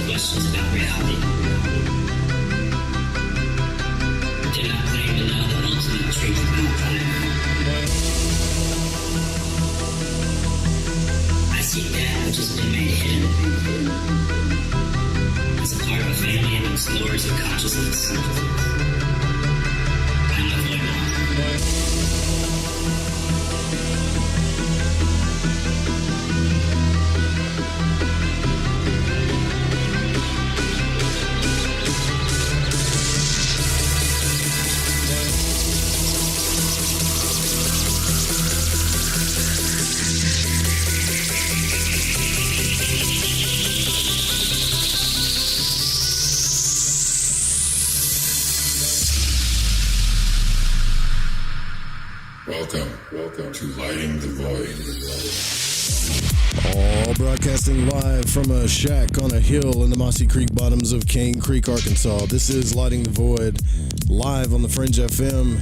Questions about reality. Do not claim to know the ultimate truth about life. I see that which has been made hidden as a part of a family amongst lords of consciousness. I am the void one. Welcome to Lighting the Void. All broadcasting live from a shack on a hill in the mossy creek bottoms of Cane Creek, Arkansas. This is Lighting the Void, live on the Fringe FM,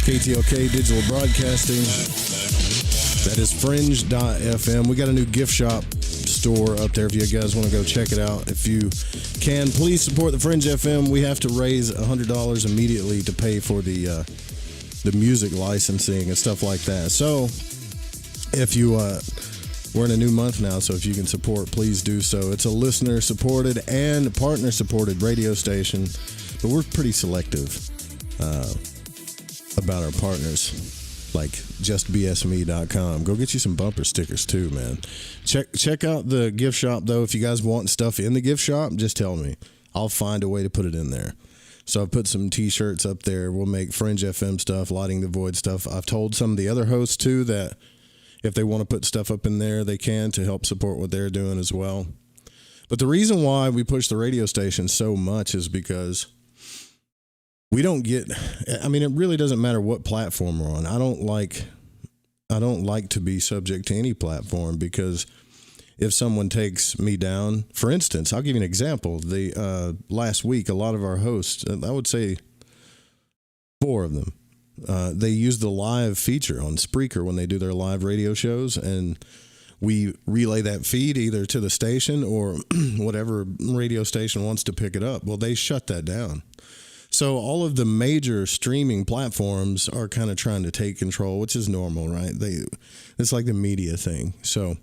KTLK Digital Broadcasting. That is fringe.fm. We got a new gift shop store up there if you guys want to go check it out. If you can, please support the Fringe FM. We have to raise $100 immediately to pay for the music licensing and stuff like that. So if you we're in a new month now, so if you can support, please do so. It's a listener supported and partner supported radio station, but we're pretty selective about our partners, like justbsme.com. Go get you some bumper stickers too, man. Check out the gift shop though. If you guys want stuff in the gift shop, just tell me. I'll find a way to put it in there. So I've put some t-shirts up there. We'll make Fringe FM stuff, Lighting the Void stuff. I've told some of the other hosts, too, that if they want to put stuff up in there, they can to help support what they're doing as well. But the reason why we push the radio station so much is because we don't get... I mean, it really doesn't matter what platform we're on. I don't like to be subject to any platform because... if someone takes me down, for instance, I'll give you an example. The last week, a lot of our hosts, I would say 4 of them, they use the live feature on Spreaker when they do their live radio shows, and we relay that feed either to the station or whatever radio station wants to pick it up. Well, they shut that down. So all of the major streaming platforms are kind of trying to take control, which is normal, right? It's like the media thing. So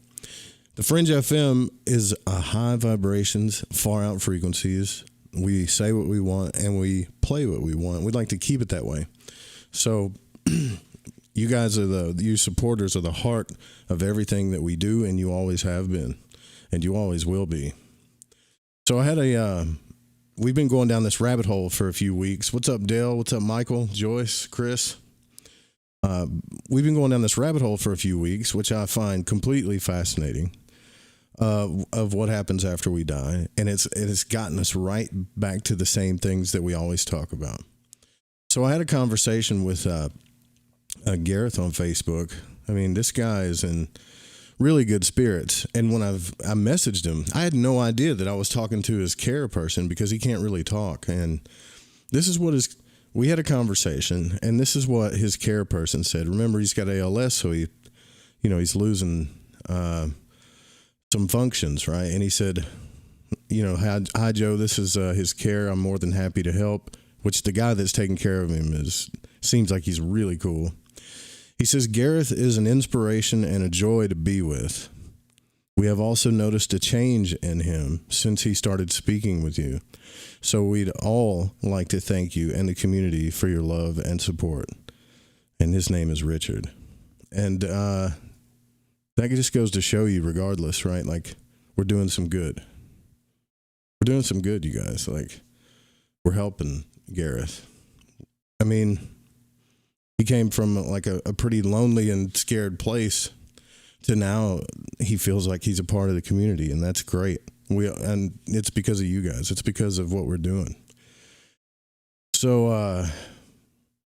the Fringe FM is a high vibrations, far out frequencies. We say what we want and we play what we want. We'd like to keep it that way. So you guys you supporters are the heart of everything that we do, and you always have been, and you always will be. So I had we've been going down this rabbit hole for a few weeks. What's up, Dale? What's up, Michael, Joyce, Chris? We've been going down this rabbit hole for a few weeks, which I find completely fascinating. Of what happens after we die, and it's gotten us right back to the same things that we always talk about. So I had a conversation with Gareth on Facebook. I mean, this guy is in really good spirits, and when I messaged him, I had no idea that I was talking to his care person because he can't really talk. And this is what we had a conversation, and this is what his care person said. Remember, he's got ALS, so he's losing some functions, right? And he said, hi Joe, this is his care. I'm more than happy to help, which the guy that's taking care of him seems like he's really cool. He says, Gareth is an inspiration and a joy to be with. We have also noticed a change in him since he started speaking with you. So we'd all like to thank you and the community for your love and support. And his name is Richard. And, that just goes to show you, regardless, right? Like, we're doing some good. We're doing some good, you guys. Like, we're helping Gareth. I mean, he came from like a pretty lonely and scared place to now he feels like he's a part of the community, and that's great. And it's because of you guys. It's because of what we're doing. So,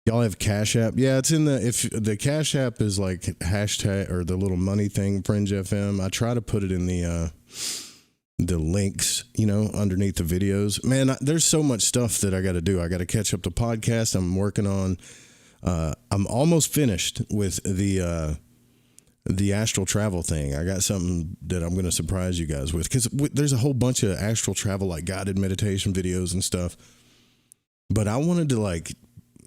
Y'all have Cash App? Yeah, it's in the, if the Cash App is like hashtag or the little money thing, Fringe FM. I try to put it in the links, you know, underneath the videos. Man, there's so much stuff that I got to do. I got to catch up the podcast. I'm working on, I'm almost finished with the astral travel thing. I got something that I'm going to surprise you guys with, because there's a whole bunch of astral travel, like guided meditation videos and stuff. But I wanted to like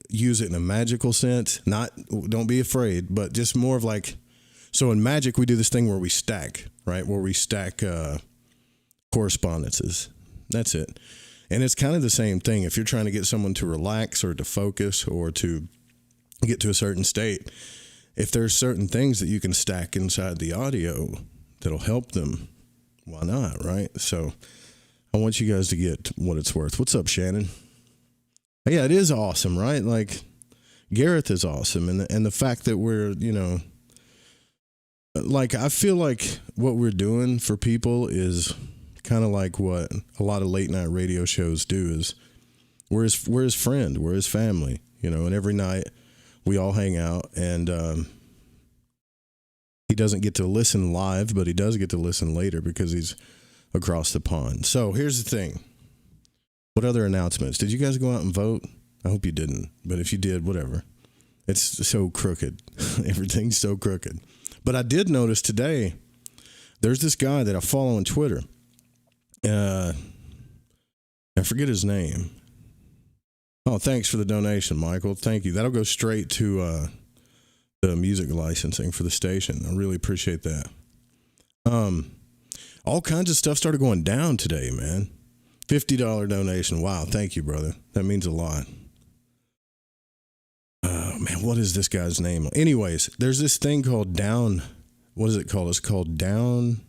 use it in a magical sense. Don't be afraid, but just more of like, so in magic, we do this thing where we stack, right? Where we stack correspondences. That's it. And it's kind of the same thing. If you're trying to get someone to relax or to focus or to get to a certain state, if there's certain things that you can stack inside the audio that'll help them, why not, right? So I want you guys to get what it's worth. What's up, Shannon? Yeah, it is awesome, right? Like, Gareth is awesome. And the fact that we're, you know, like, I feel like what we're doing for people is kind of like what a lot of late night radio shows do, is we're his friend, we're his family, you know, and every night we all hang out, and he doesn't get to listen live, but he does get to listen later because he's across the pond. So here's the thing. What other announcements? Did you guys go out and vote? I hope you didn't, but if you did, whatever. It's so crooked. Everything's so crooked. But I did notice today, there's this guy that I follow on Twitter. I forget his name. Oh, thanks for the donation, Michael. Thank you. That'll go straight to the music licensing for the station. I really appreciate that. All kinds of stuff started going down today, man. $50 donation. Wow, thank you, brother. That means a lot. Oh, man, what is this guy's name? Anyways, there's this thing called Down. What is it called? It's called Down.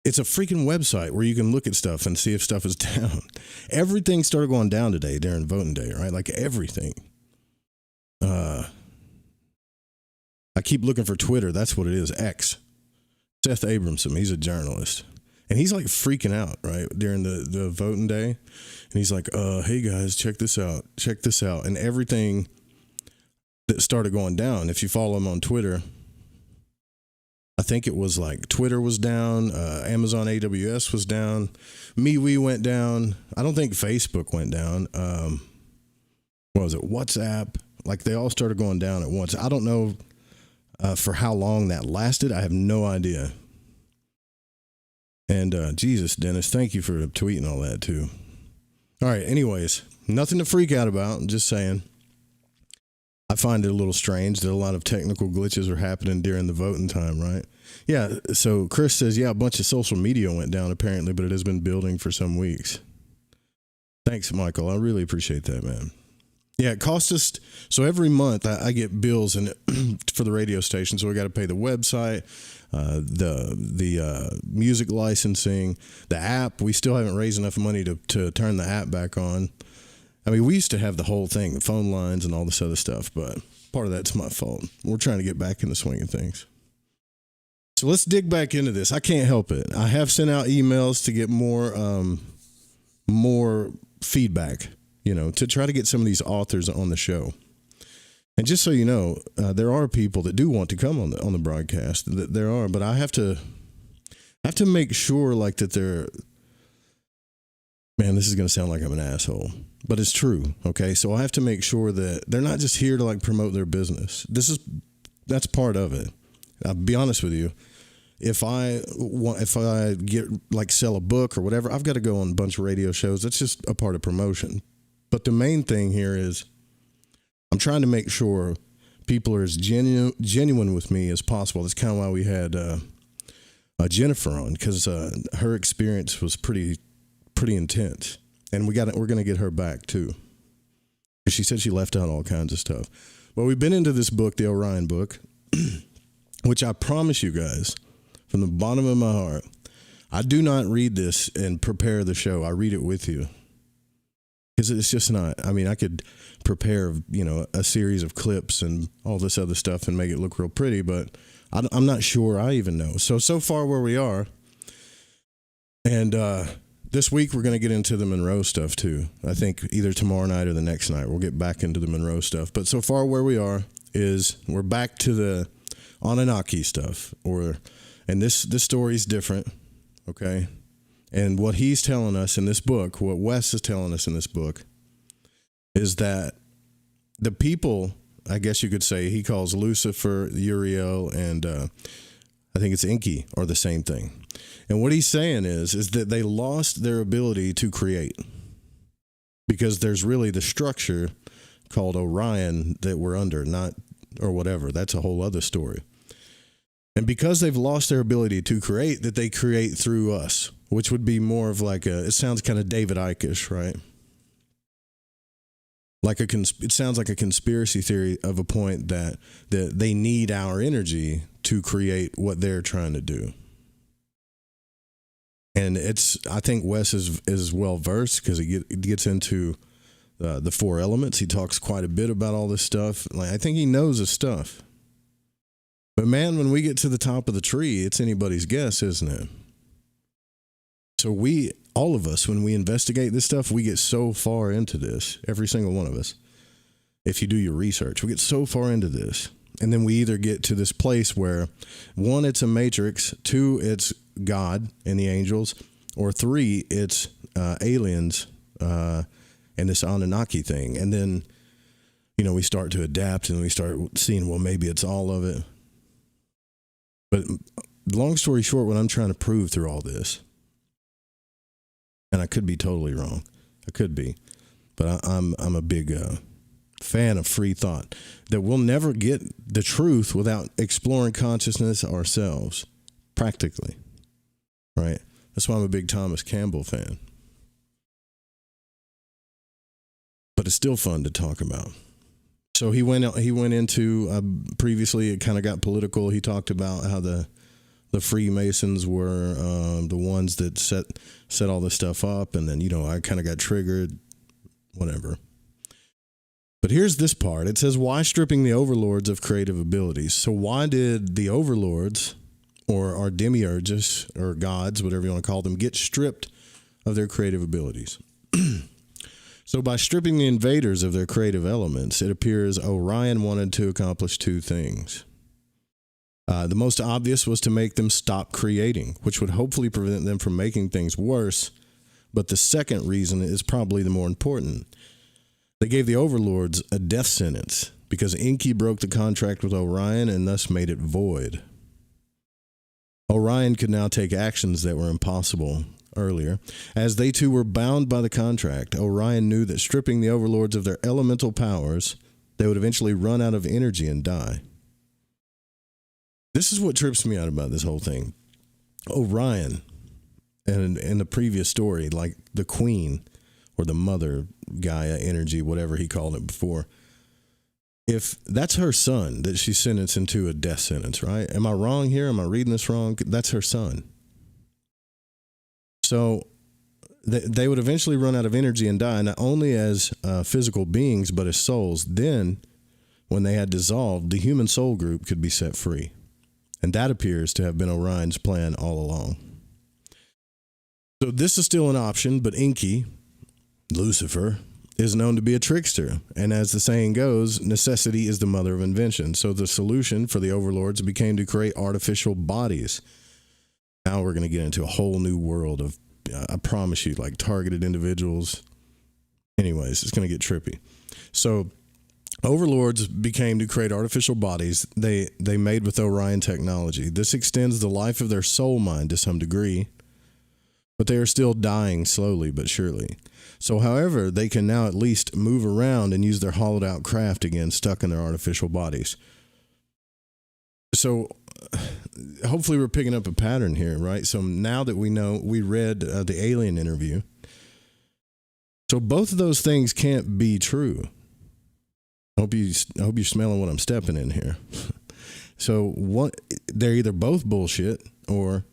It's a freaking website where you can look at stuff and see if stuff is down. Everything started going down today during voting day, right? Like everything. I keep looking for Twitter. That's what it is. X. Seth Abramson. He's a journalist. And he's like freaking out, right, during the voting day. And he's like, hey guys, check this out. Check this out. And everything that started going down, if you follow him on Twitter, I think it was like Twitter was down, Amazon AWS was down, MeWe went down. I don't think Facebook went down. What was it? WhatsApp. Like they all started going down at once. I don't know for how long that lasted. I have no idea. And Jesus, Dennis, thank you for tweeting all that too. All right, anyways, nothing to freak out about. I'm just saying. I find it a little strange that a lot of technical glitches are happening during the voting time, right? Yeah, so Chris says, yeah, a bunch of social media went down apparently, but it has been building for some weeks. Thanks, Michael. I really appreciate that, man. Yeah, it costs us, so every month I get bills and for the radio station, so we got to pay the website, the music licensing, the app. We still haven't raised enough money to turn the app back on. I mean, we used to have the whole thing, the phone lines and all this other stuff, but part of that's my fault. We're trying to get back in the swing of things. So let's dig back into this. I can't help it. I have sent out emails to get more feedback, you know, to try to get some of these authors on the show. And just so you know, there are people that do want to come on the broadcast. There are, but I have to make sure like that they're. Man, this is going to sound like I'm an asshole, but it's true. Okay, so I have to make sure that they're not just here to like promote their business. That's part of it. I'll be honest with you. If I get like sell a book or whatever, I've got to go on a bunch of radio shows. That's just a part of promotion. But the main thing here is I'm trying to make sure people are as genuine with me as possible. That's kind of why we had Jennifer on, because her experience was pretty intense, and we're going to get her back too. She said she left out all kinds of stuff. Well, we've been into this book, the Orion Book, which I promise you guys, from the bottom of my heart, I do not read this and prepare the show. I read it with you. Because it's just not, I mean, I could prepare, you know, a series of clips and all this other stuff and make it look real pretty, but I'm not sure I even know. So far where we are, and This week we're going to get into the Monroe stuff too. I think either tomorrow night or the next night we'll get back into the Monroe stuff. But so far where we are is we're back to the Anunnaki stuff. And this story's different, okay? And what he's telling us in this book, what Wes is telling us in this book, is that the people, I guess you could say, he calls Lucifer, Uriel, and I think it's Enki, are the same thing. And what he's saying is that they lost their ability to create because there's really the structure called Orion that we're under, not, or whatever. That's a whole other story. And because they've lost their ability to create, that they create through us, which would be more of like it sounds kind of David Icke-ish, right? It sounds like a conspiracy theory of a point that they need our energy to create what they're trying to do. And I think Wes is well versed because he gets into the four elements. He talks quite a bit about all this stuff. Like, I think he knows his stuff. But man, when we get to the top of the tree, it's anybody's guess, isn't it? So all of us, when we investigate this stuff, we get so far into this, every single one of us. If you do your research, we get so far into this. And then we either get to this place where, one, it's a matrix, two, it's God and the angels, or three, it's aliens and this Anunnaki thing. And then, we start to adapt and we start seeing, well, maybe it's all of it. But long story short, what I'm trying to prove through all this, and I could be totally wrong. I could be. But I'm a big fan of free thought, that we'll never get the truth without exploring consciousness ourselves, practically. Right? That's why I'm a big Thomas Campbell fan. But it's still fun to talk about. So he went into, previously it kind of got political. He talked about how the Freemasons were the ones that set all this stuff up. And then, I kind of got triggered, whatever. But here's this part. It says, why stripping the overlords of creative abilities? So why did the overlords, or our demiurges, or gods, whatever you want to call them, get stripped of their creative abilities? So by stripping the invaders of their creative elements, it appears Orion wanted to accomplish two things. The most obvious was to make them stop creating, which would hopefully prevent them from making things worse. But the second reason is probably the more important. They gave the overlords a death sentence because Enki broke the contract with Orion and thus made it void. Orion could now take actions that were impossible earlier. As they too were bound by the contract, Orion knew that stripping the overlords of their elemental powers, they would eventually run out of energy and die. This is what trips me out about this whole thing. Orion, and in the previous story, like the queen or the mother, Gaia energy, whatever he called it before, if that's her son that she sentenced into a death sentence, right? Am I wrong here? Am I reading this wrong? That's her son. So they would eventually run out of energy and die, not only as physical beings, but as souls. Then, when they had dissolved, the human soul group could be set free. And that appears to have been Orion's plan all along. So this is still an option, but Enki, Lucifer, is known to be a trickster. And as the saying goes, necessity is the mother of invention. So the solution for the overlords became to create artificial bodies. Now we're going to get into a whole new world of, I promise you, like targeted individuals. Anyways, it's going to get trippy. So overlords became to create artificial bodies they made with Orion technology. This extends the life of their soul mind to some degree, but they are still dying slowly but surely. So, however, they can now at least move around and use their hollowed out craft again stuck in their artificial bodies. So, hopefully we're picking up a pattern here, right? So now that we know, we read the alien interview. So both of those things can't be true. I hope you're smelling what I'm stepping in here. So they're either both bullshit or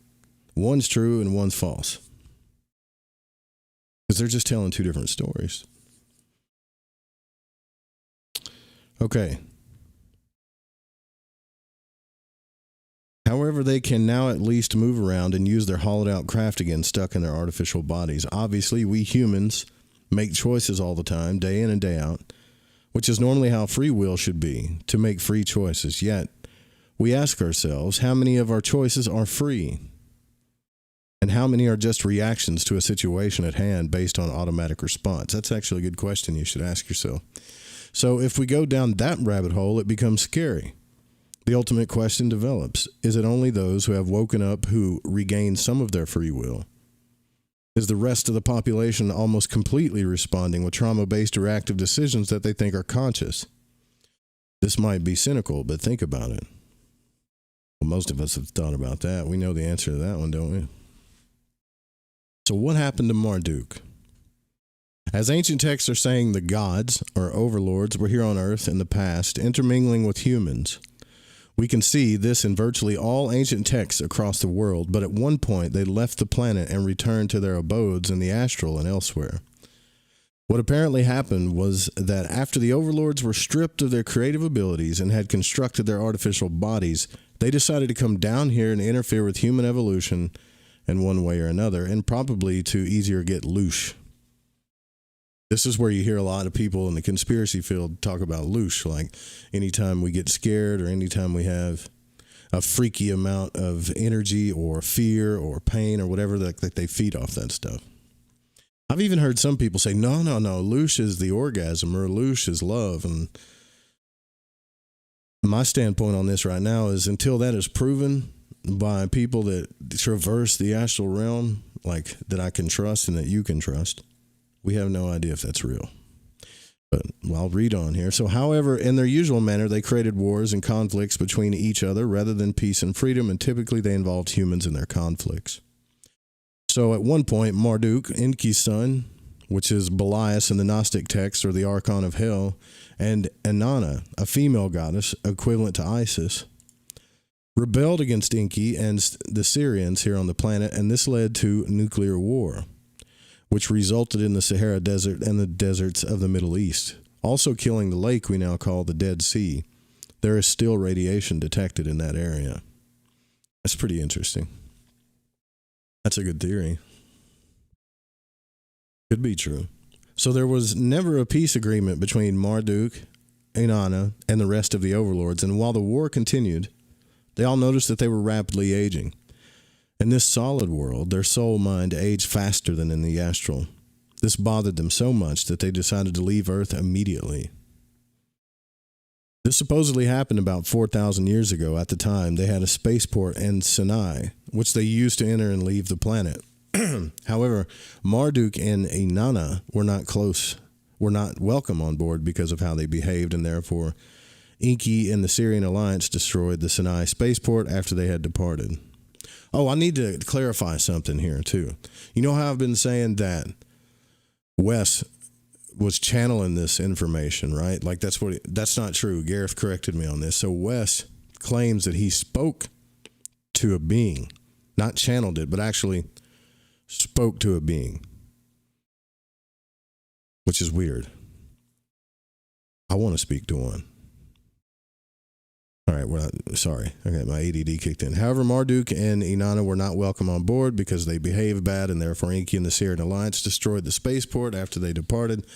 one's true and one's false. Because they're just telling two different stories. Okay. However, they can now at least move around and use their hollowed out craft again stuck in their artificial bodies. Obviously, we humans make choices all the time, day in and day out, which is normally how free will should be, to make free choices. Yet, we ask ourselves, how many of our choices are free? And how many are just reactions to a situation at hand based on automatic response? That's actually a good question you should ask yourself. So if we go down that rabbit hole, it becomes scary. The ultimate question develops. Is it only those who have woken up who regain some of their free will? Is the rest of the population almost completely responding with trauma-based reactive decisions that they think are conscious? This might be cynical, but think about it. Well, most of us have thought about that. We know the answer to that one, don't we? So what happened to Marduk? As ancient texts are saying, the gods, or overlords, were here on Earth in the past, intermingling with humans. We can see this in virtually all ancient texts across the world, but at one point they left the planet and returned to their abodes in the Astral and elsewhere. What apparently happened was that after the overlords were stripped of their creative abilities and had constructed their artificial bodies, they decided to come down here and interfere with human evolution in one way or another, and probably to easier get loosh. This is where you hear a lot of people in the conspiracy field talk about loosh, like anytime we get scared or anytime we have a freaky amount of energy or fear or pain or whatever, that they feed off that stuff. I've even heard some people say, no, loosh is the orgasm, or loosh is love. And my standpoint on this right now is, until that is proven by people that traverse the astral realm, like that I can trust and that you can trust, we have no idea if that's real. But I'll read on here. So, however, in their usual manner, they created wars and conflicts between each other rather than peace and freedom, and typically they involved humans in their conflicts. So at one point, Marduk, Enki's son, which is Belias in the Gnostic text, or the Archon of Hell, and Inanna, a female goddess equivalent to Isis, rebelled against Enki and the Syrians here on the planet, and this led to nuclear war, which resulted in the Sahara Desert and the deserts of the Middle East, also killing the lake we now call the Dead Sea. There is still radiation detected in that area. That's pretty interesting. That's a good theory. Could be true. So there was never a peace agreement between Marduk, Inanna, and the rest of the overlords, and while the war continued, they all noticed that they were rapidly aging. In this solid world, their soul mind aged faster than in the astral. This bothered them so much that they decided to leave Earth immediately. This supposedly happened about 4,000 years ago. At the time, they had a spaceport in Sinai, which they used to enter and leave the planet. However, Marduk and Inanna were not welcome on board because of how they behaved, and therefore Enki and the Syrian alliance destroyed the Sinai spaceport after they had departed. Oh, I need to clarify something here, too. You know how I've been saying that Wes was channeling this information, right? Like, that's not true. Gareth corrected me on this. So Wes claims that he spoke to a being, not channeled it, but actually spoke to a being, which is weird. I want to speak to one. All right, well, sorry. Okay, my ADD kicked in. However, Marduk and Inanna were not welcome on board because they behaved bad, and therefore Enki and the Syrian alliance destroyed the spaceport after they departed,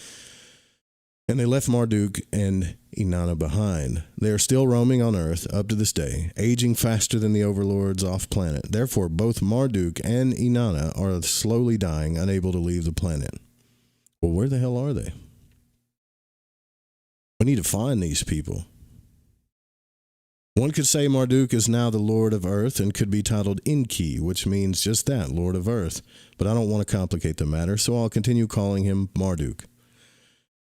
and they left Marduk and Inanna behind. They are still roaming on Earth up to this day, aging faster than the overlords off-planet. Therefore, both Marduk and Inanna are slowly dying, unable to leave the planet. Well, where the hell are they? We need to find these people. One could say Marduk is now the Lord of Earth and could be titled Enki, which means just that, Lord of Earth. But I don't want to complicate the matter, so I'll continue calling him Marduk.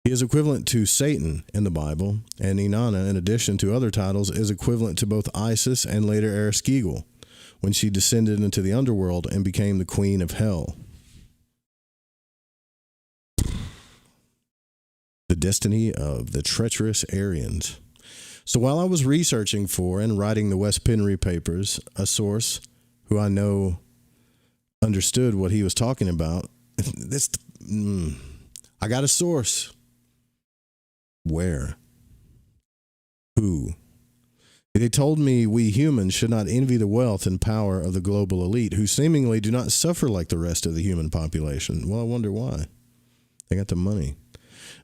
He is equivalent to Satan in the Bible, and Inanna, in addition to other titles, is equivalent to both Isis and later Ereshkigal, when she descended into the underworld and became the Queen of Hell. The destiny of the treacherous Aryans. So while I was researching for and writing the West Penry papers, a source who I know understood what he was talking about, I got a source. Where? Who? They told me we humans should not envy the wealth and power of the global elite, who seemingly do not suffer like the rest of the human population. Well, I wonder why. They got the money.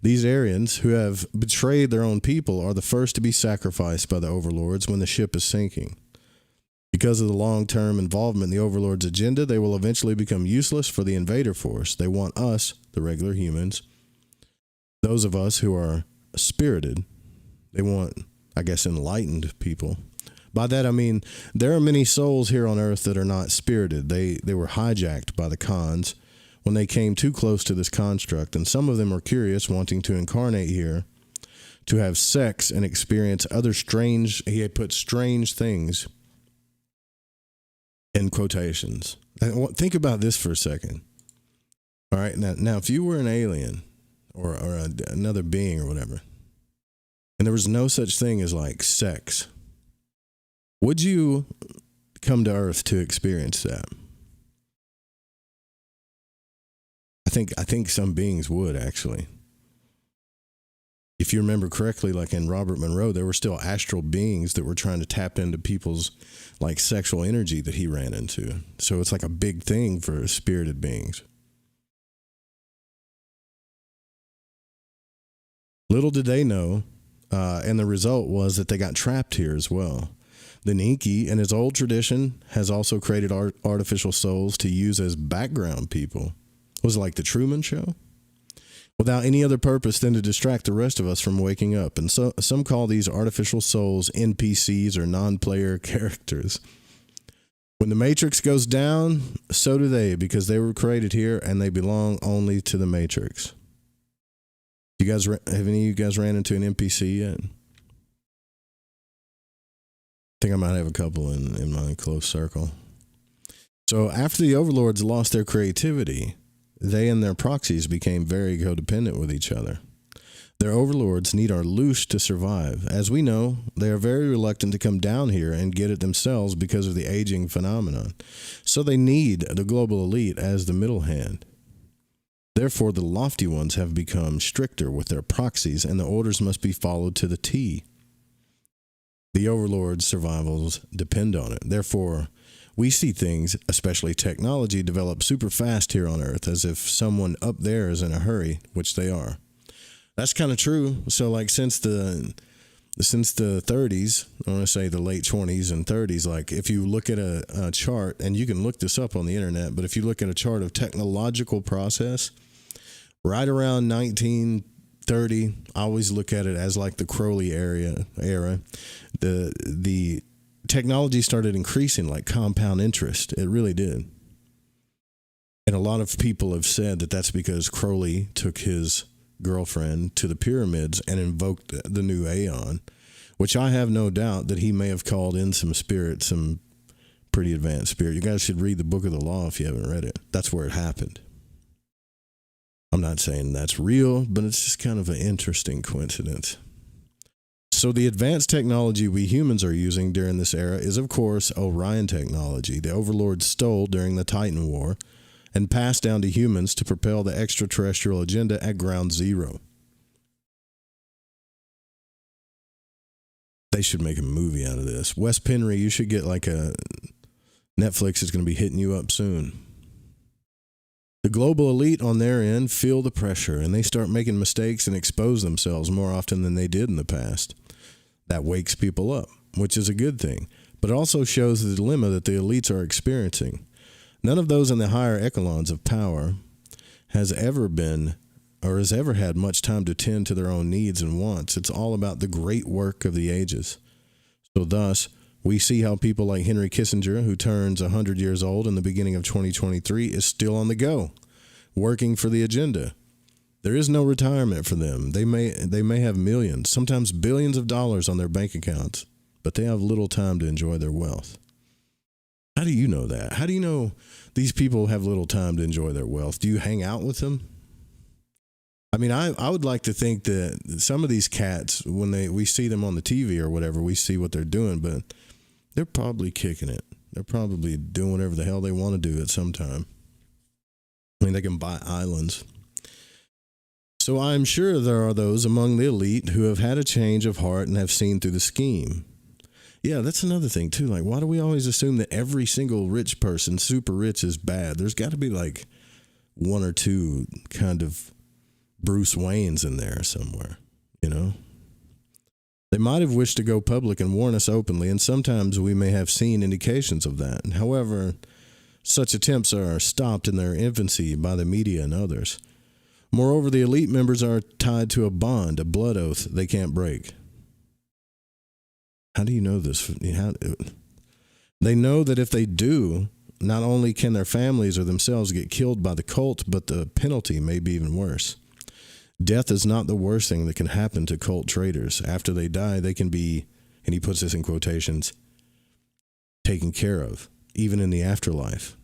These Aryans, who have betrayed their own people, are the first to be sacrificed by the Overlords when the ship is sinking. Because of the long-term involvement in the Overlords' agenda, they will eventually become useless for the invader force. They want us, the regular humans, those of us who are spirited. They want, I guess, enlightened people. By that I mean there are many souls here on Earth that are not spirited. They were hijacked by the Khans when they came too close to this construct, and some of them are curious, wanting to incarnate here, to have sex and experience other strange, he had put strange things in quotations. Think about this for a second. All right, now if you were an alien or another being or whatever, and there was no such thing as like sex, would you come to Earth to experience that? I think some beings would, actually. If you remember correctly, like in Robert Monroe, there were still astral beings that were trying to tap into people's like sexual energy that he ran into. So it's like a big thing for spirited beings. Little did they know, and the result was that they got trapped here as well. Then Enki, in his old tradition, has also created artificial souls to use as background people. Was it like the Truman Show? Without any other purpose than to distract the rest of us from waking up. And so some call these artificial souls NPCs or non-player characters. When the Matrix goes down, so do they, because they were created here and they belong only to the Matrix. You guys, have any of you guys ran into an NPC yet? I think I might have a couple in my close circle. So after the Overlords lost their creativity, they and their proxies became very codependent with each other. Their overlords need our loosh to survive. As we know, they are very reluctant to come down here and get it themselves because of the aging phenomenon. So they need the global elite as the middle hand. Therefore, the lofty ones have become stricter with their proxies, and the orders must be followed to the T. The overlords' survivals depend on it. Therefore, we see things, especially technology, develop super fast here on Earth, as if someone up there is in a hurry, which they are. That's kind of true. So, like, since the 30s, I want to say the late 20s and 30s, like, if you look at a chart, and you can look this up on the internet, but if you look at a chart of technological process, right around 1930, I always look at it as like the Crowley era. The technology started increasing like compound interest. It really did. And a lot of people have said that that's because Crowley took his girlfriend to the pyramids and invoked the new Aeon, which I have no doubt that he may have called in some spirit, some pretty advanced spirit. You guys should read the Book of the Law if you haven't read it. That's where it happened. I'm not saying that's real, but it's just kind of an interesting coincidence. So the advanced technology we humans are using during this era is, of course, Orion technology. The Overlords stole during the Titan War and passed down to humans to propel the extraterrestrial agenda at ground zero. They should make a movie out of this. West Penry, you should get like a... Netflix is going to be hitting you up soon. The global elite on their end feel the pressure, and they start making mistakes and expose themselves more often than they did in the past. That wakes people up, which is a good thing, but it also shows the dilemma that the elites are experiencing. None of those in the higher echelons of power has ever been or has ever had much time to tend to their own needs and wants. It's all about the great work of the ages. So thus, we see how people like Henry Kissinger, who turns 100 years old in the beginning of 2023, is still on the go, working for the agenda. There is no retirement for them. They may have millions, sometimes billions of dollars on their bank accounts, but they have little time to enjoy their wealth. How do you know that? How do you know these people have little time to enjoy their wealth? Do you hang out with them? I mean, I would like to think that some of these cats, when we see them on the TV or whatever, we see what they're doing, but they're probably kicking it. They're probably doing whatever the hell they want to do at some time. I mean, they can buy islands. So I'm sure there are those among the elite who have had a change of heart and have seen through the scheme. Yeah, that's another thing too. Like, why do we always assume that every single rich person, super rich, is bad? There's got to be like one or two kind of Bruce Waynes in there somewhere, you know? They might have wished to go public and warn us openly, and sometimes we may have seen indications of that. However, such attempts are stopped in their infancy by the media and others. Moreover, the elite members are tied to a bond, a blood oath they can't break. How do you know this? They know that if they do, not only can their families or themselves get killed by the cult, but the penalty may be even worse. Death is not the worst thing that can happen to cult traitors. After they die, they can be, and he puts this in quotations, taken care of, even in the afterlife.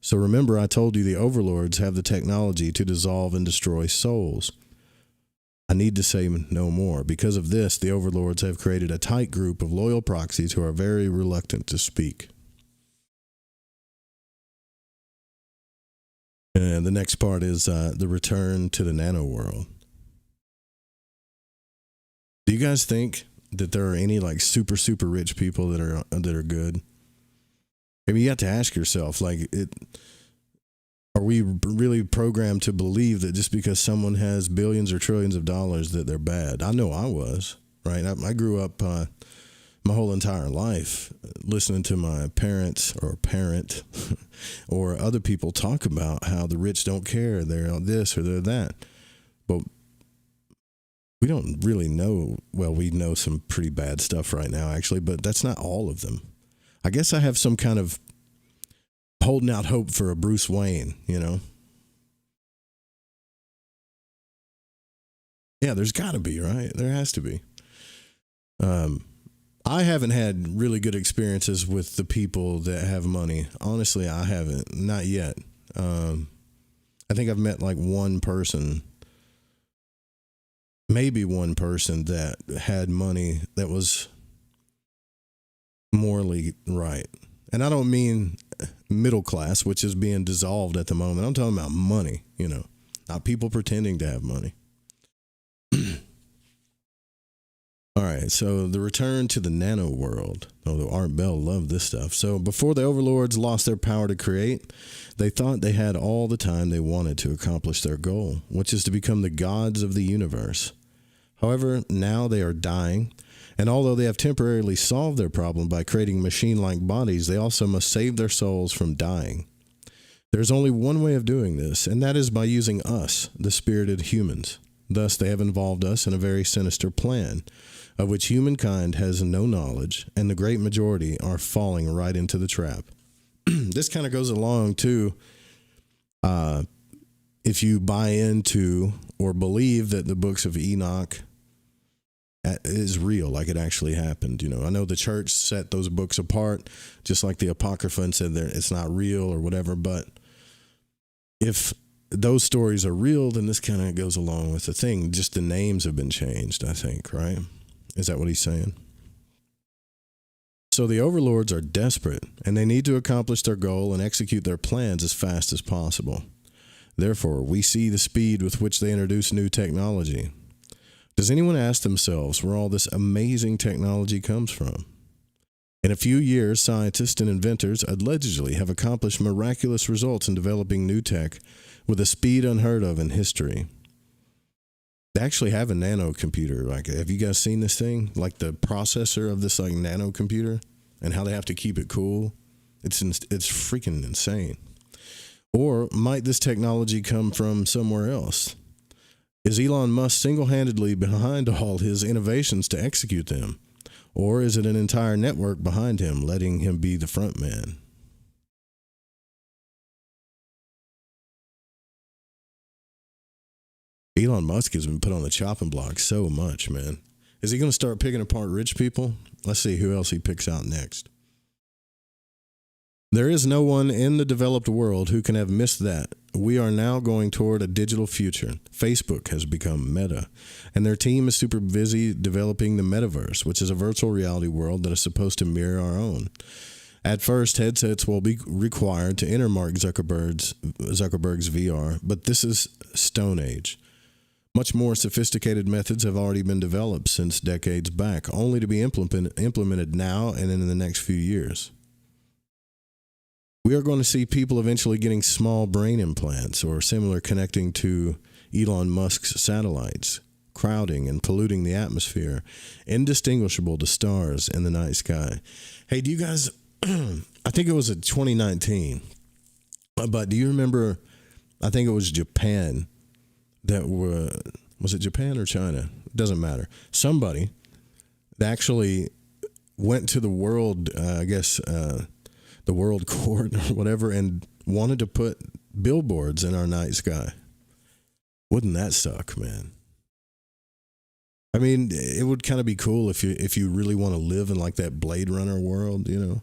So remember, I told you the Overlords have the technology to dissolve and destroy souls. I need to say no more. Because of this, the Overlords have created a tight group of loyal proxies who are very reluctant to speak. And the next part is the return to the nano world. Do you guys think that there are any like super, super rich people that are good? I mean, you have to ask yourself, like, are we really programmed to believe that just because someone has billions or trillions of dollars that they're bad? I know I was, right? I grew up my whole entire life listening to my parents or parent or other people talk about how the rich don't care. They're this or they're that. But we don't really know. Well, we know some pretty bad stuff right now, actually, but that's not all of them. I guess I have some kind of holding out hope for a Bruce Wayne, you know? Yeah, there's got to be, right? There has to be. I haven't had really good experiences with the people that have money. Honestly, I haven't. Not yet. I think I've met like one person, maybe one person that had money that was morally right. And I don't mean middle class, which is being dissolved at the moment. I'm talking about money, you know, not people pretending to have money. All right, so the return to the nano world. Although Art Bell loved this stuff. So before the Overlords lost their power to create, they thought they had all the time they wanted to accomplish their goal, which is to become the gods of the universe. However, now they are dying, and although they have temporarily solved their problem by creating machine-like bodies, they also must save their souls from dying. There's only one way of doing this, and that is by using us, the spirited humans. Thus, they have involved us in a very sinister plan, of which humankind has no knowledge, and the great majority are falling right into the trap. This kind of goes along, too, if you buy into or believe that the books of Enoch is real, like it actually happened. You know, I know the church set those books apart, just like the Apocrypha, and said that it's not real or whatever. But if those stories are real, then this kind of goes along with the thing. Just the names have been changed, I think, right? Is that what he's saying? So the Overlords are desperate, and they need to accomplish their goal and execute their plans as fast as possible. Therefore, we see the speed with which they introduce new technology. Does anyone ask themselves where all this amazing technology comes from? In a few years, scientists and inventors allegedly have accomplished miraculous results in developing new tech with a speed unheard of in history. They actually have a nano computer. Like, have you guys seen this thing? Like the processor of this like nano computer and how they have to keep it cool. It's freaking insane. Or might this technology come from somewhere else? Is Elon Musk single-handedly behind all his innovations to execute them? Or is it an entire network behind him, letting him be the front man? Elon Musk has been put on the chopping block so much, man. Is he going to start picking apart rich people? Let's see who else he picks out next. There is no one in the developed world who can have missed that. We are now going toward a digital future. Facebook has become Meta, and their team is super busy developing the metaverse, which is a virtual reality world that is supposed to mirror our own. At first, headsets will be required to enter Mark Zuckerberg's VR, but this is Stone Age. Much more sophisticated methods have already been developed since decades back, only to be implemented now and in the next few years. We are going to see people eventually getting small brain implants or similar, connecting to Elon Musk's satellites, crowding and polluting the atmosphere, indistinguishable to stars in the night sky. Hey, do you guys, I think it was in 2019, but do you remember, I think it was Japan that was it Japan or China? It doesn't matter. Somebody that actually went to the world, the world court or whatever, and wanted to put billboards in our night sky. Wouldn't that suck, man? I mean, it would kind of be cool if you really want to live in like that Blade Runner world, you know.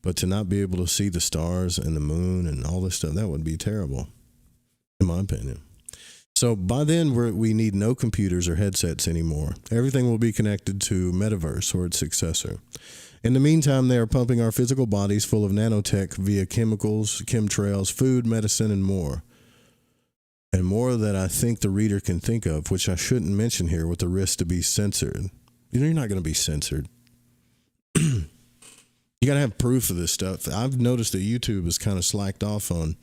But to not be able to see the stars and the moon and all this stuff, that would be terrible, in my opinion. So by then, we need no computers or headsets anymore. Everything will be connected to Metaverse or its successor. In the meantime, they are pumping our physical bodies full of nanotech via chemicals, chemtrails, food, medicine, and more. And more that I think the reader can think of, which I shouldn't mention here with the risk to be censored. You know, you're not going to be censored. You got to have proof of this stuff. I've noticed that YouTube has kind of slacked off on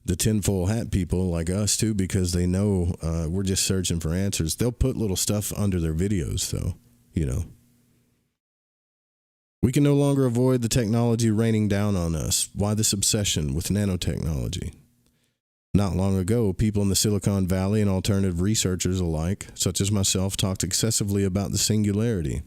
the tinfoil hat people like us too, because they know we're just searching for answers. They'll put little stuff under their videos though, you know. We can no longer avoid the technology raining down on us. Why this obsession with nanotechnology? Not long ago, people in the Silicon Valley and alternative researchers alike, such as myself, talked excessively about the singularity.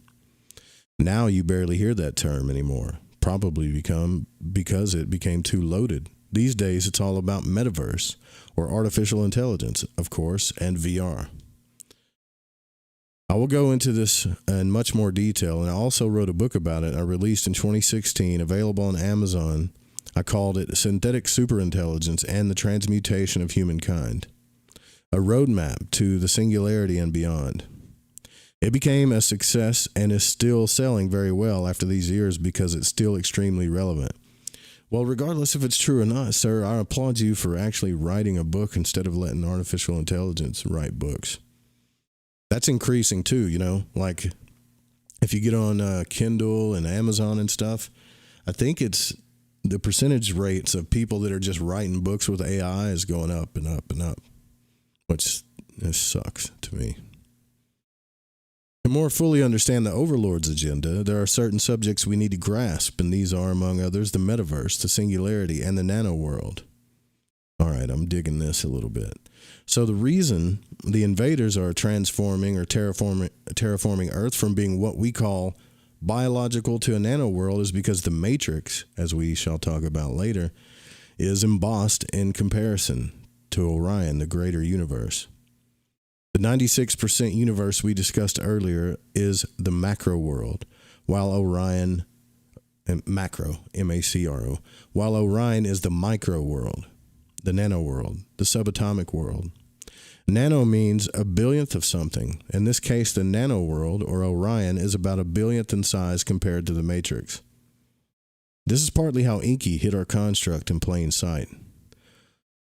Now you barely hear that term anymore, probably because it became too loaded. These days, it's all about metaverse, or artificial intelligence, of course, and VR. I will go into this in much more detail, and I also wrote a book about it I released in 2016, available on Amazon. I called it Synthetic Superintelligence and the Transmutation of Humankind, a roadmap to the singularity and beyond. It became a success and is still selling very well after these years because it's still extremely relevant. Well, regardless if it's true or not, sir, I applaud you for actually writing a book instead of letting artificial intelligence write books. That's increasing too, you know, like if you get on Kindle and Amazon and stuff, I think it's the percentage rates of people that are just writing books with AI is going up and up and up, which this sucks to me. To more fully understand the Overlords agenda, there are certain subjects we need to grasp, and these are, among others, the metaverse, the singularity, and the nano world. All right, I'm digging this a little bit. So the reason the invaders are transforming or terraforming Earth from being what we call biological to a nano world is because the Matrix, as we shall talk about later, is embossed in comparison to Orion, the greater universe. The 96% universe we discussed earlier is the macro world, while Orion, macro, M-A-C-R-O, while Orion is the micro world, the nano world, the subatomic world. Nano means a billionth of something. In this case, the nano world, or Orion, is about a billionth in size compared to the Matrix. This is partly how Enki hid our construct in plain sight.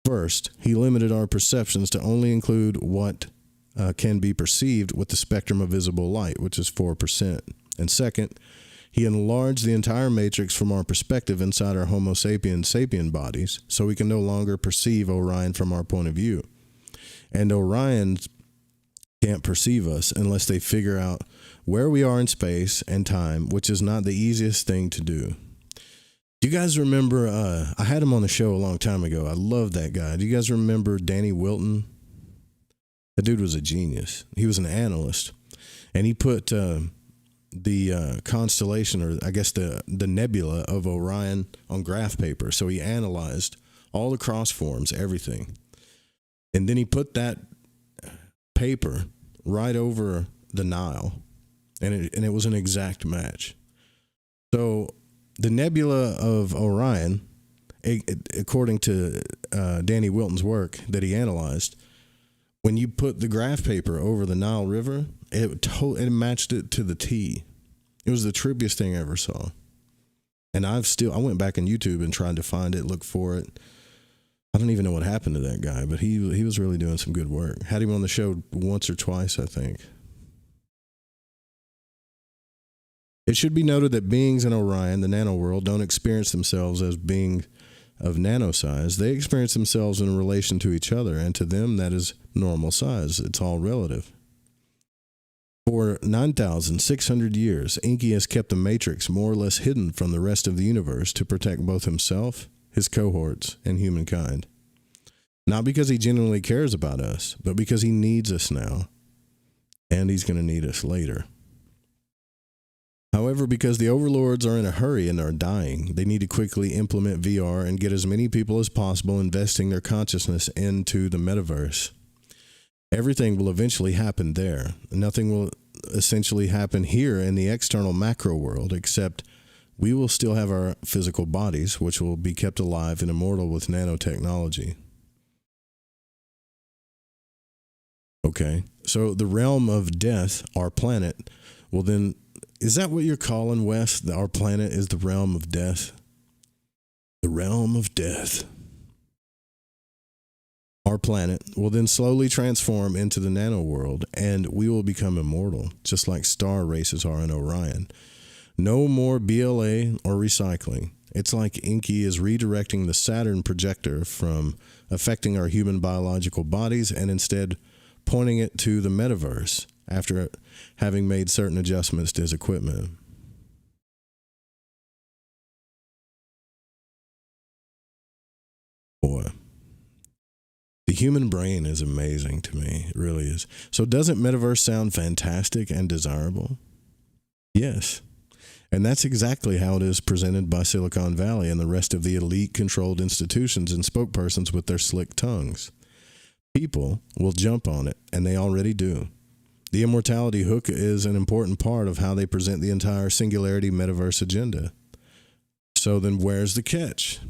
First, he limited our perceptions to only include what can be perceived with the spectrum of visible light, which is 4%. And second, he enlarged the entire matrix from our perspective inside our Homo sapien sapien bodies, so we can no longer perceive Orion from our point of view. And Orion can't perceive us unless they figure out where we are in space and time, which is not the easiest thing to do. Do you guys remember, I had him on the show a long time ago. I love that guy. Do you guys remember Danny Wilton? That dude was a genius. He was an analyst, and he put the constellation, or I guess the nebula of Orion on graph paper. So he analyzed all the cross forms, everything. And then he put that paper right over the Nile, and it was an exact match. So the nebula of Orion, according to Danny Wilton's work that he analyzed, when you put the graph paper over the Nile River, it matched it to the T. It was the trippiest thing I ever saw. And I went back on YouTube and tried to find it, look for it. I don't even know what happened to that guy, but he was really doing some good work. Had him on the show once or twice, I think. It should be noted that beings in Orion, the nano world, don't experience themselves as being of nano size. They experience themselves in relation to each other, and to them that is normal size. It's all relative. For 9,600 years, Enki has kept the Matrix more or less hidden from the rest of the universe to protect both himself, his cohorts, and humankind. Not because he genuinely cares about us, but because he needs us now, and he's going to need us later. However, because the Overlords are in a hurry and are dying, they need to quickly implement VR and get as many people as possible investing their consciousness into the metaverse. Everything will eventually happen there. Nothing will essentially happen here in the external macro world, except we will still have our physical bodies, which will be kept alive and immortal with nanotechnology. Okay, so the realm of death, our planet, will then... Is that what you're calling, Wes? Our planet is the realm of death? The realm of death. Our planet will then slowly transform into the nano world, and we will become immortal, just like star races are in Orion. No more BLA or recycling. It's like Enki is redirecting the Saturn projector from affecting our human biological bodies and instead pointing it to the metaverse after having made certain adjustments to his equipment. Boy, the human brain is amazing to me. It really is. So doesn't metaverse sound fantastic and desirable? Yes. And that's exactly how it is presented by Silicon Valley and the rest of the elite-controlled institutions and spokespersons with their slick tongues. People will jump on it, and they already do. The immortality hook is an important part of how they present the entire singularity metaverse agenda. So then where's the catch?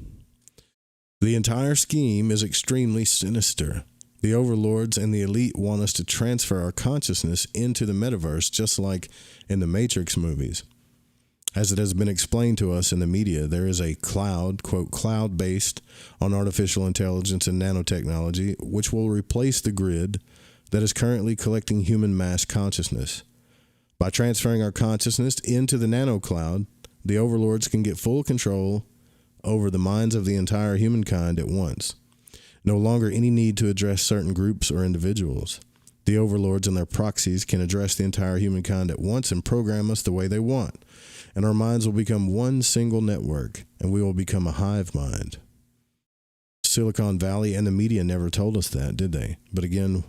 The entire scheme is extremely sinister. The overlords and the elite want us to transfer our consciousness into the metaverse, just like in the Matrix movies. As it has been explained to us in the media, there is a cloud, quote, cloud based on artificial intelligence and nanotechnology, which will replace the grid that is currently collecting human mass consciousness. By transferring our consciousness into the nano cloud, the overlords can get full control over the minds of the entire humankind at once. No longer any need to address certain groups or individuals. The overlords and their proxies can address the entire humankind at once and program us the way they want. And our minds will become one single network, and we will become a hive mind. Silicon Valley and the media never told us that, did they? But again,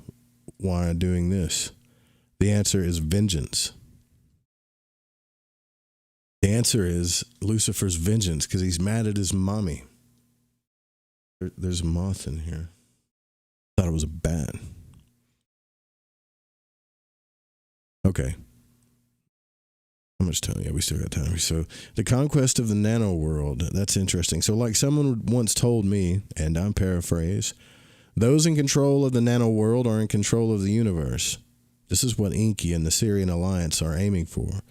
why doing this? The answer is vengeance. The answer is Lucifer's vengeance, because he's mad at his mommy. There's a moth in here. Thought it was a bat. Okay. How much time? Yeah, we still got time. So the conquest of the nano world. That's interesting. So like someone once told me, and I'm paraphrase, those in control of the nano world are in control of the universe. This is what Enki and the Syrian Alliance are aiming for.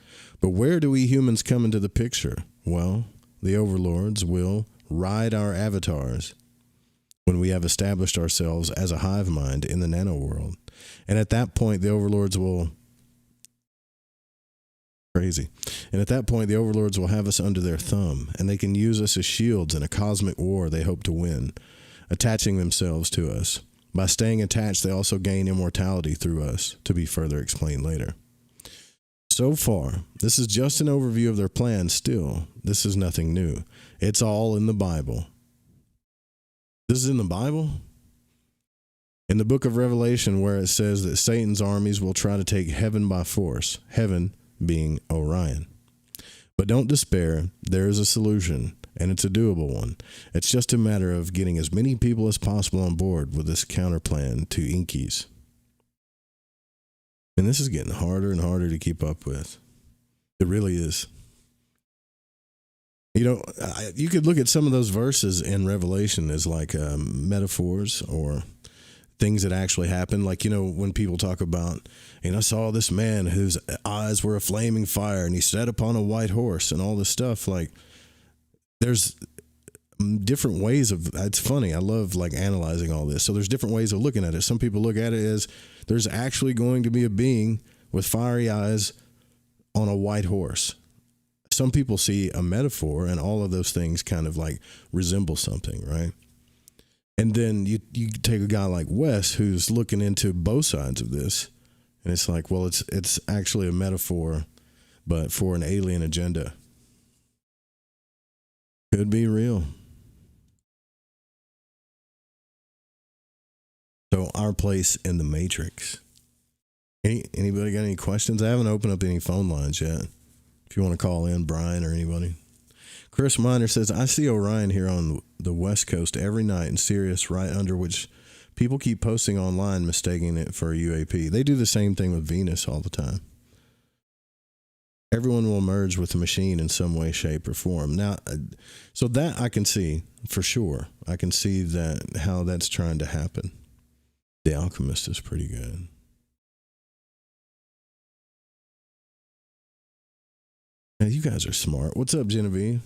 But where do we humans come into the picture? Well, the overlords will ride our avatars when we have established ourselves as a hive mind in the nano world. And at that point, the overlords will... Crazy. And at that point, the overlords will have us under their thumb, and they can use us as shields in a cosmic war they hope to win, attaching themselves to us. By staying attached, they also gain immortality through us, to be further explained later. So far, this is just an overview of their plan. Still, this is nothing new. It's all in the Bible. This is in the Bible? In the book of Revelation, where it says that Satan's armies will try to take heaven by force, heaven being Orion. But don't despair, there is a solution, and it's a doable one. It's just a matter of getting as many people as possible on board with this counterplan to Enki's. And this is getting harder and harder to keep up with. It really is. You know, you could look at some of those verses in Revelation as like metaphors or things that actually happen. Like, you know, when people talk about, and I saw this man whose eyes were a flaming fire and he sat upon a white horse and all this stuff. Like, there's different ways of, it's funny. I love like analyzing all this. So there's different ways of looking at it. Some people look at it as there's actually going to be a being with fiery eyes on a white horse. Some people see a metaphor, and all of those things kind of like resemble something, right? And then you take a guy like Wes who's looking into both sides of this, and it's like, well, it's actually a metaphor, but for an alien agenda. Could be real. So our place in the Matrix. Anybody got any questions? I haven't opened up any phone lines yet. If you want to call in, Brian or anybody. Chris Miner says, I see Orion here on the West Coast every night in Sirius, right under which people keep posting online mistaking it for a UAP. They do the same thing with Venus all the time. Everyone will merge with the machine in some way, shape, or form. Now, so that I can see for sure. I can see that how that's trying to happen. The Alchemist is pretty good. Now, you guys are smart. What's up, Genevieve?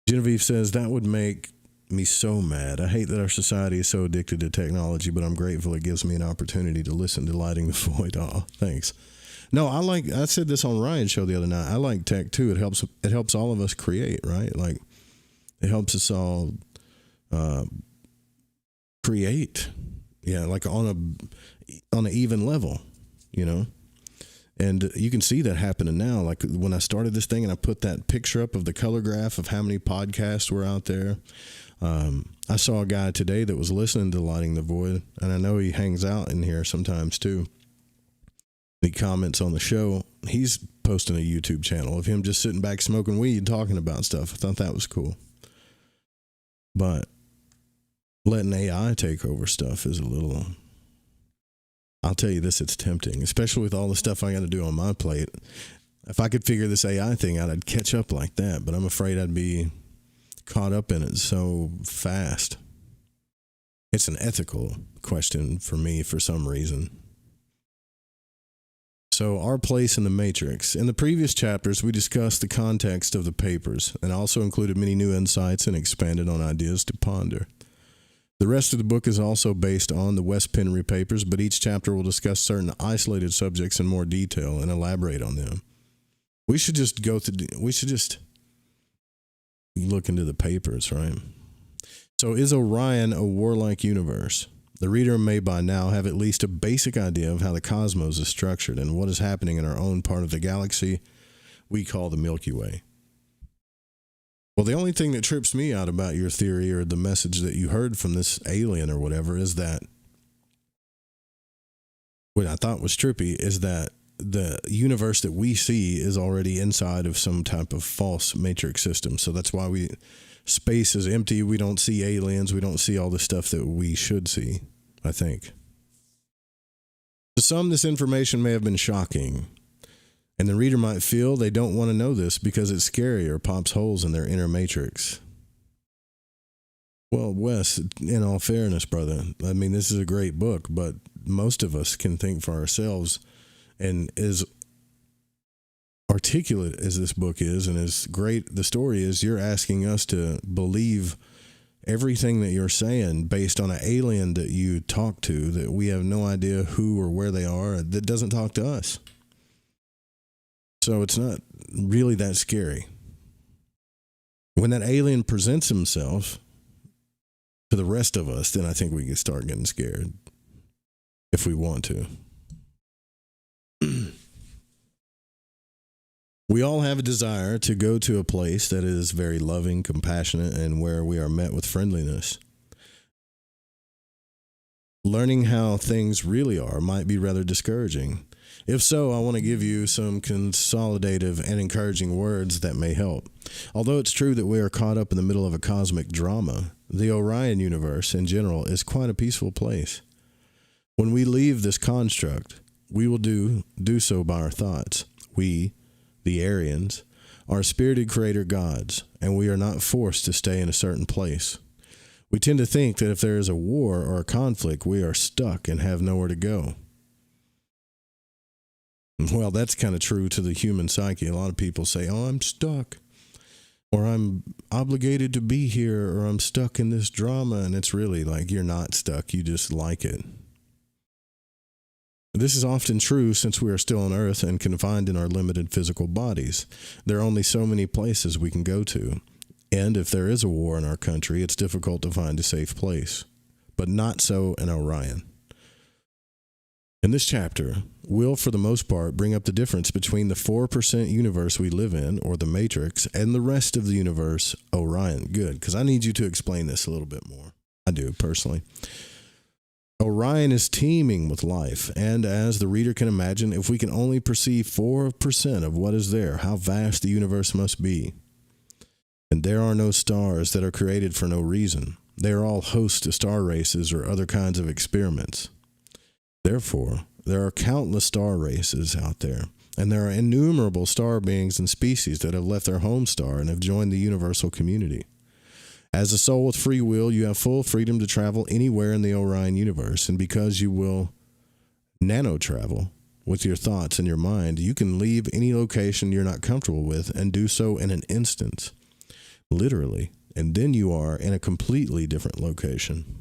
Genevieve says, that would make me so mad. I hate that our society is so addicted to technology, but I'm grateful it gives me an opportunity to listen to Lighting the Void. Oh, thanks. No, I said this on Ryan's show the other night. I like tech too. It helps all of us create, right? Like it helps us all create. Yeah, like on an even level, you know? And you can see that happening now. Like when I started this thing and I put that picture up of the color graph of how many podcasts were out there. I saw a guy today that was listening to Lighting the Void, and I know he hangs out in here sometimes too. He comments on the show. He's posting a YouTube channel of him just sitting back smoking weed, talking about stuff. I thought that was cool. But letting AI take over stuff is a little... I'll tell you this, it's tempting, especially with all the stuff I got to do on my plate. If I could figure this AI thing out, I'd catch up like that, but I'm afraid I'd be caught up in it so fast. It's an ethical question for me for some reason. So, our place in the Matrix. In the previous chapters, we discussed the context of the papers and also included many new insights and expanded on ideas to ponder. The rest of the book is also based on the West Penry papers, but each chapter will discuss certain isolated subjects in more detail and elaborate on them. We should just look into the papers, right? So is Orion a warlike universe? The reader may by now have at least a basic idea of how the cosmos is structured and what is happening in our own part of the galaxy we call the Milky Way. Well, the only thing that trips me out about your theory or the message that you heard from this alien or whatever is that what I thought was trippy is that the universe that we see is already inside of some type of false matrix system. So that's why space is empty. We don't see aliens. We don't see all the stuff that we should see, I think. To some, this information may have been shocking. And the reader might feel they don't want to know this because it's scary or pops holes in their inner matrix. Well, Wes, in all fairness, brother, I mean, this is a great book, but most of us can think for ourselves. And as articulate as this book is and as great the story is, you're asking us to believe everything that you're saying based on an alien that you talk to that we have no idea who or where they are, that doesn't talk to us. So it's not really that scary. When that alien presents himself to the rest of us, then I think we can start getting scared if we want to. We all have a desire to go to a place that is very loving, compassionate, and where we are met with friendliness. Learning how things really are might be rather discouraging. If so, I want to give you some consolidative and encouraging words that may help. Although it's true that we are caught up in the middle of a cosmic drama, the Orion universe in general is quite a peaceful place. When we leave this construct, we will do so by our thoughts. We, the Aryans, are spirited creator gods, and we are not forced to stay in a certain place. We tend to think that if there is a war or a conflict, we are stuck and have nowhere to go. Well, that's kind of true to the human psyche. A lot of people say, oh, I'm stuck. or I'm obligated to be here, or I'm stuck in this drama. And it's really like you're not stuck. You just like it. This is often true since we are still on Earth and confined in our limited physical bodies. There are only so many places we can go to. And if there is a war in our country, it's difficult to find a safe place. But not so in Orion. In this chapter, we'll, for the most part, bring up the difference between the 4% universe we live in, or the Matrix, and the rest of the universe, Orion. Good, because I need you to explain this a little bit more. I do, personally. Orion is teeming with life, and as the reader can imagine, if we can only perceive 4% of what is there, how vast the universe must be. And there are no stars that are created for no reason. They are all hosts to star races or other kinds of experiments. Therefore, there are countless star races out there, and there are innumerable star beings and species that have left their home star and have joined the universal community. As a soul with free will, you have full freedom to travel anywhere in the Orion universe, and because you will nano travel with your thoughts and your mind, you can leave any location you're not comfortable with and do so in an instant, literally, and then you are in a completely different location.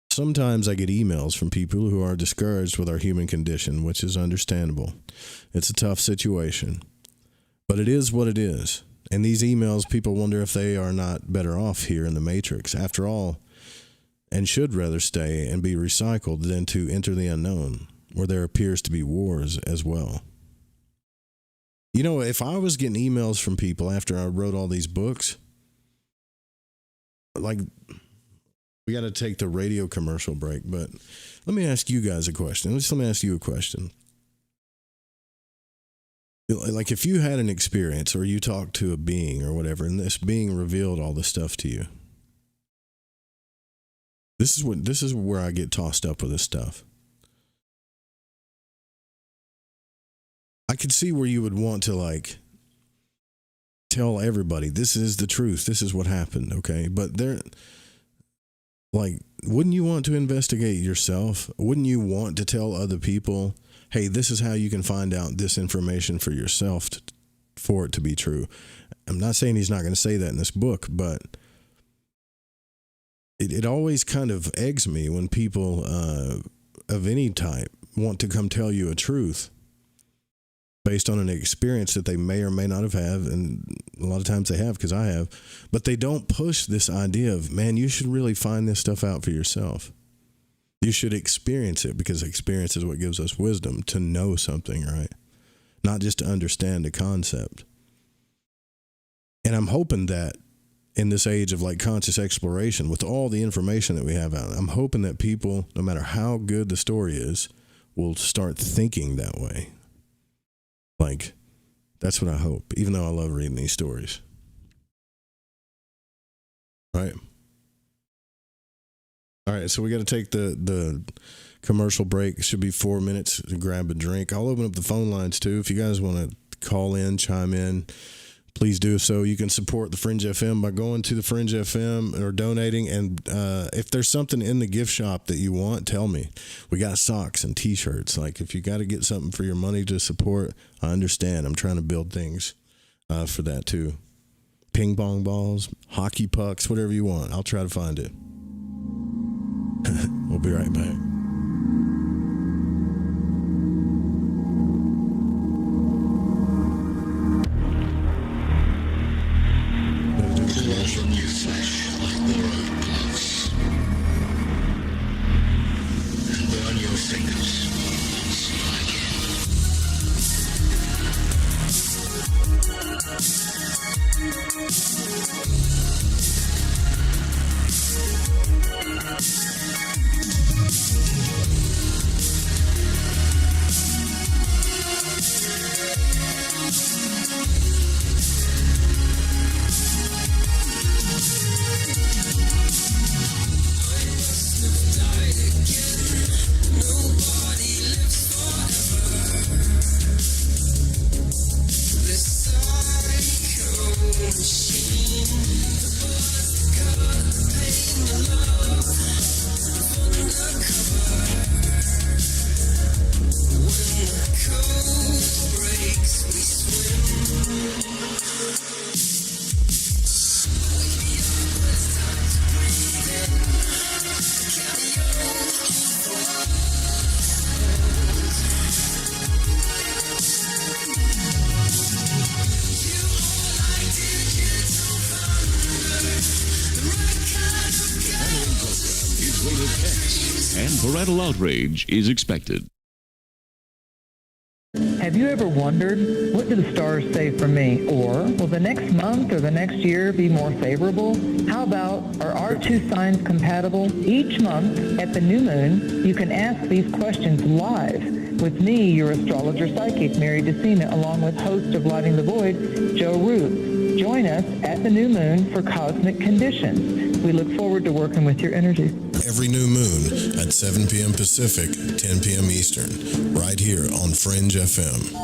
Sometimes I get emails from people who are discouraged with our human condition, which is understandable. It's a tough situation, but it is what it is. And these emails, people wonder if they are not better off here in the Matrix, after all, and should rather stay and be recycled than to enter the unknown, where there appears to be wars as well. You know, if I was getting emails from people after I wrote all these books, like, we got to take the radio commercial break, but let me ask you guys a question. Let me ask you a question. Like, if you had an experience or you talked to a being or whatever, and this being revealed all this stuff to you, this is where I get tossed up with this stuff. I could see where you would want to, like, tell everybody, this is the truth, this is what happened, okay? But like, wouldn't you want to investigate yourself? Wouldn't you want to tell other people, hey, this is how you can find out this information for yourself for it to be true? I'm not saying he's not going to say that in this book, but it always kind of eggs me when people of any type want to come tell you a truth based on an experience that they may or may not have had, and a lot of times they have, because I have, but they don't push this idea of, man, you should really find this stuff out for yourself. You should experience it, because experience is what gives us wisdom to know something, right? Not just to understand a concept. And I'm hoping that in this age of like conscious exploration, with all the information that we have out, I'm hoping that people, no matter how good the story is, will start thinking that way. Like, that's what I hope, even though I love reading these stories. Right? All right, so we got to take the commercial break. It should be 4 minutes to grab a drink. I'll open up the phone lines, too. If you guys want to call in, chime in, please do so. You can support the Fringe FM by going to the Fringe FM or donating. And if there's something in the gift shop that you want, tell me. We got socks and T-shirts. Like, if you got to get something for your money to support, I understand. I'm trying to build things for that, too. Ping pong balls, hockey pucks, whatever you want. I'll try to find it. We'll be right back. From your flesh like borrowed gloves, and burn your fingers once Is rated X, and parental outrage is expected. Have you ever wondered, what do the stars say for me? Or, will the next month or the next year be more favorable? How about, are our two signs compatible? Each month, at the new moon, you can ask these questions live with me, your astrologer psychic, Mary DeCina, along with host of Lighting the Void, Joe Root. Join us at the new moon for Cosmic Conditions. We look forward to working with your energy. Every new moon at 7 p.m. Pacific, 10 p.m. Eastern, right here on Fringe FM.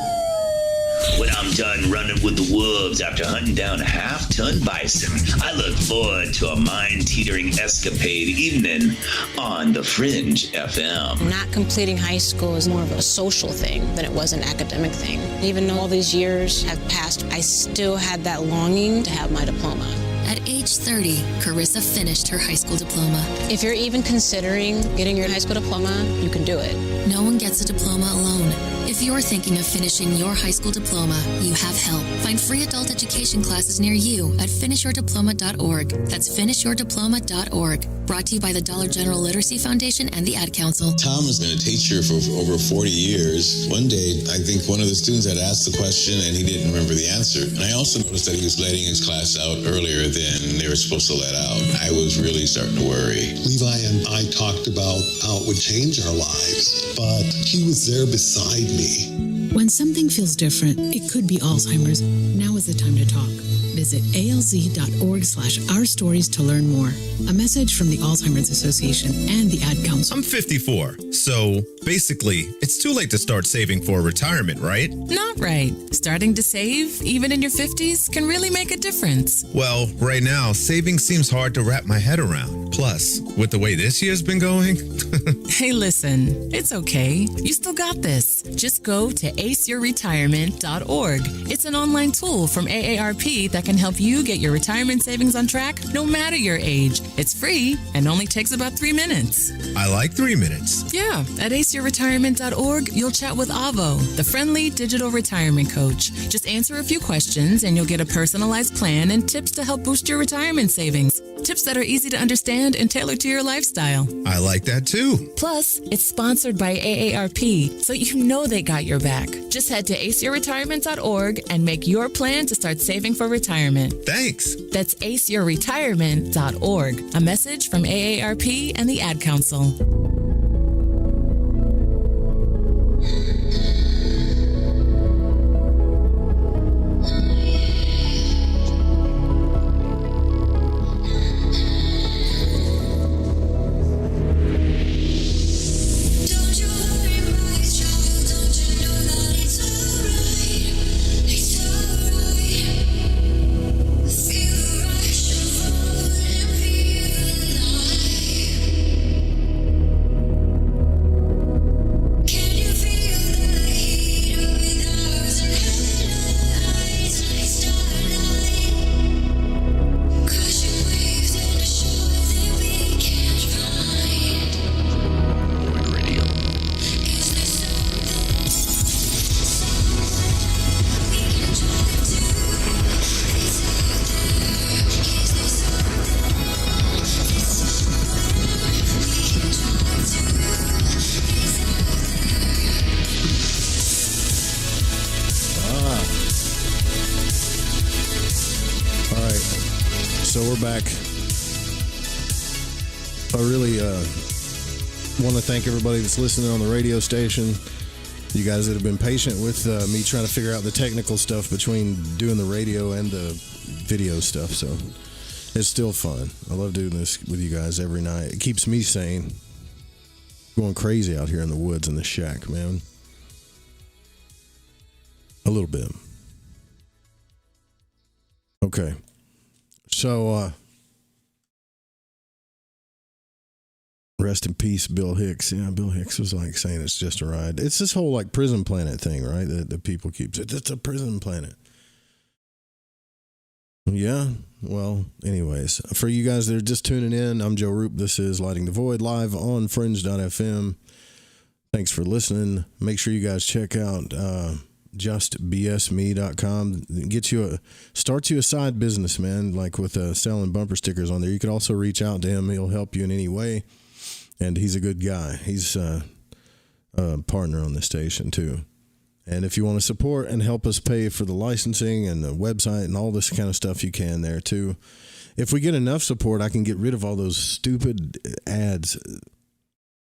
When I'm done running with the wolves after hunting down a half-ton bison, I look forward to a mind-teetering escapade evening on the Fringe FM. Not completing high school is more of a social thing than it was an academic thing. Even though all these years have passed, I still had that longing to have my diploma. At age 30, Carissa finished her high school diploma. If you're even considering getting your high school diploma, you can do it. No one gets a diploma alone. If you're thinking of finishing your high school diploma, you have help. Find free adult education classes near you at finishyourdiploma.org. That's finishyourdiploma.org. Brought to you by the Dollar General Literacy Foundation and the Ad Council. Tom has been a teacher for over 40 years. One day, I think one of the students had asked the question and he didn't remember the answer. And I also noticed that he was letting his class out earlier than they were supposed to let out. I was really starting to worry. Levi and I talked about how it would change our lives, but he was there beside me. When something feels different, it could be Alzheimer's. Now is the time to talk. Visit alz.org/ourstories to learn more. A message from the Alzheimer's Association and the Ad Council. I'm 54, so basically, it's too late to start saving for retirement, right? Not right. Starting to save, even in your 50s, can really make a difference. Well, right now, saving seems hard to wrap my head around. Plus, with the way this year's been going... Hey, listen, it's okay. You still got this. Just go to aceyourretirement.org. It's an online tool from AARP that can help you get your retirement savings on track no matter your age. It's free and only takes about 3 minutes. I like 3 minutes. Yeah, at aceyourretirement.org, you'll chat with Avo, the friendly digital retirement coach. Just answer a few questions and you'll get a personalized plan and tips to help boost your retirement savings. Tips that are easy to understand and tailored to your lifestyle. I like that too. Plus, it's sponsored by AARP, so you know they got your back. Just head to aceyourretirement.org and make your plan to start saving for retirement. Thanks. That's aceyourretirement.org. A message from AARP and the Ad Council. So we're back. I really want to thank everybody that's listening on the radio station. You guys that have been patient with me trying to figure out the technical stuff between doing the radio and the video stuff. So it's still fun. I love doing this with you guys every night. It keeps me sane. Going crazy out here in the woods in the shack, man. A little bit. Okay. So, rest in peace, Bill Hicks. Yeah, Bill Hicks was like saying it's just a ride. It's this whole like prison planet thing, right? That people keep saying, it's a prison planet. Yeah. Well, anyways, for you guys that are just tuning in, I'm Joe Roop. This is Lighting the Void live on Fringe.fm. Thanks for listening. Make sure you guys check out justbsme.com. Starts you a side business, man, like with selling bumper stickers on there. You could also reach out to him. He'll help you in any way. And he's a good guy. He's a partner on the station, too. And if you want to support and help us pay for the licensing and the website and all this kind of stuff, you can there, too. If we get enough support, I can get rid of all those stupid ads.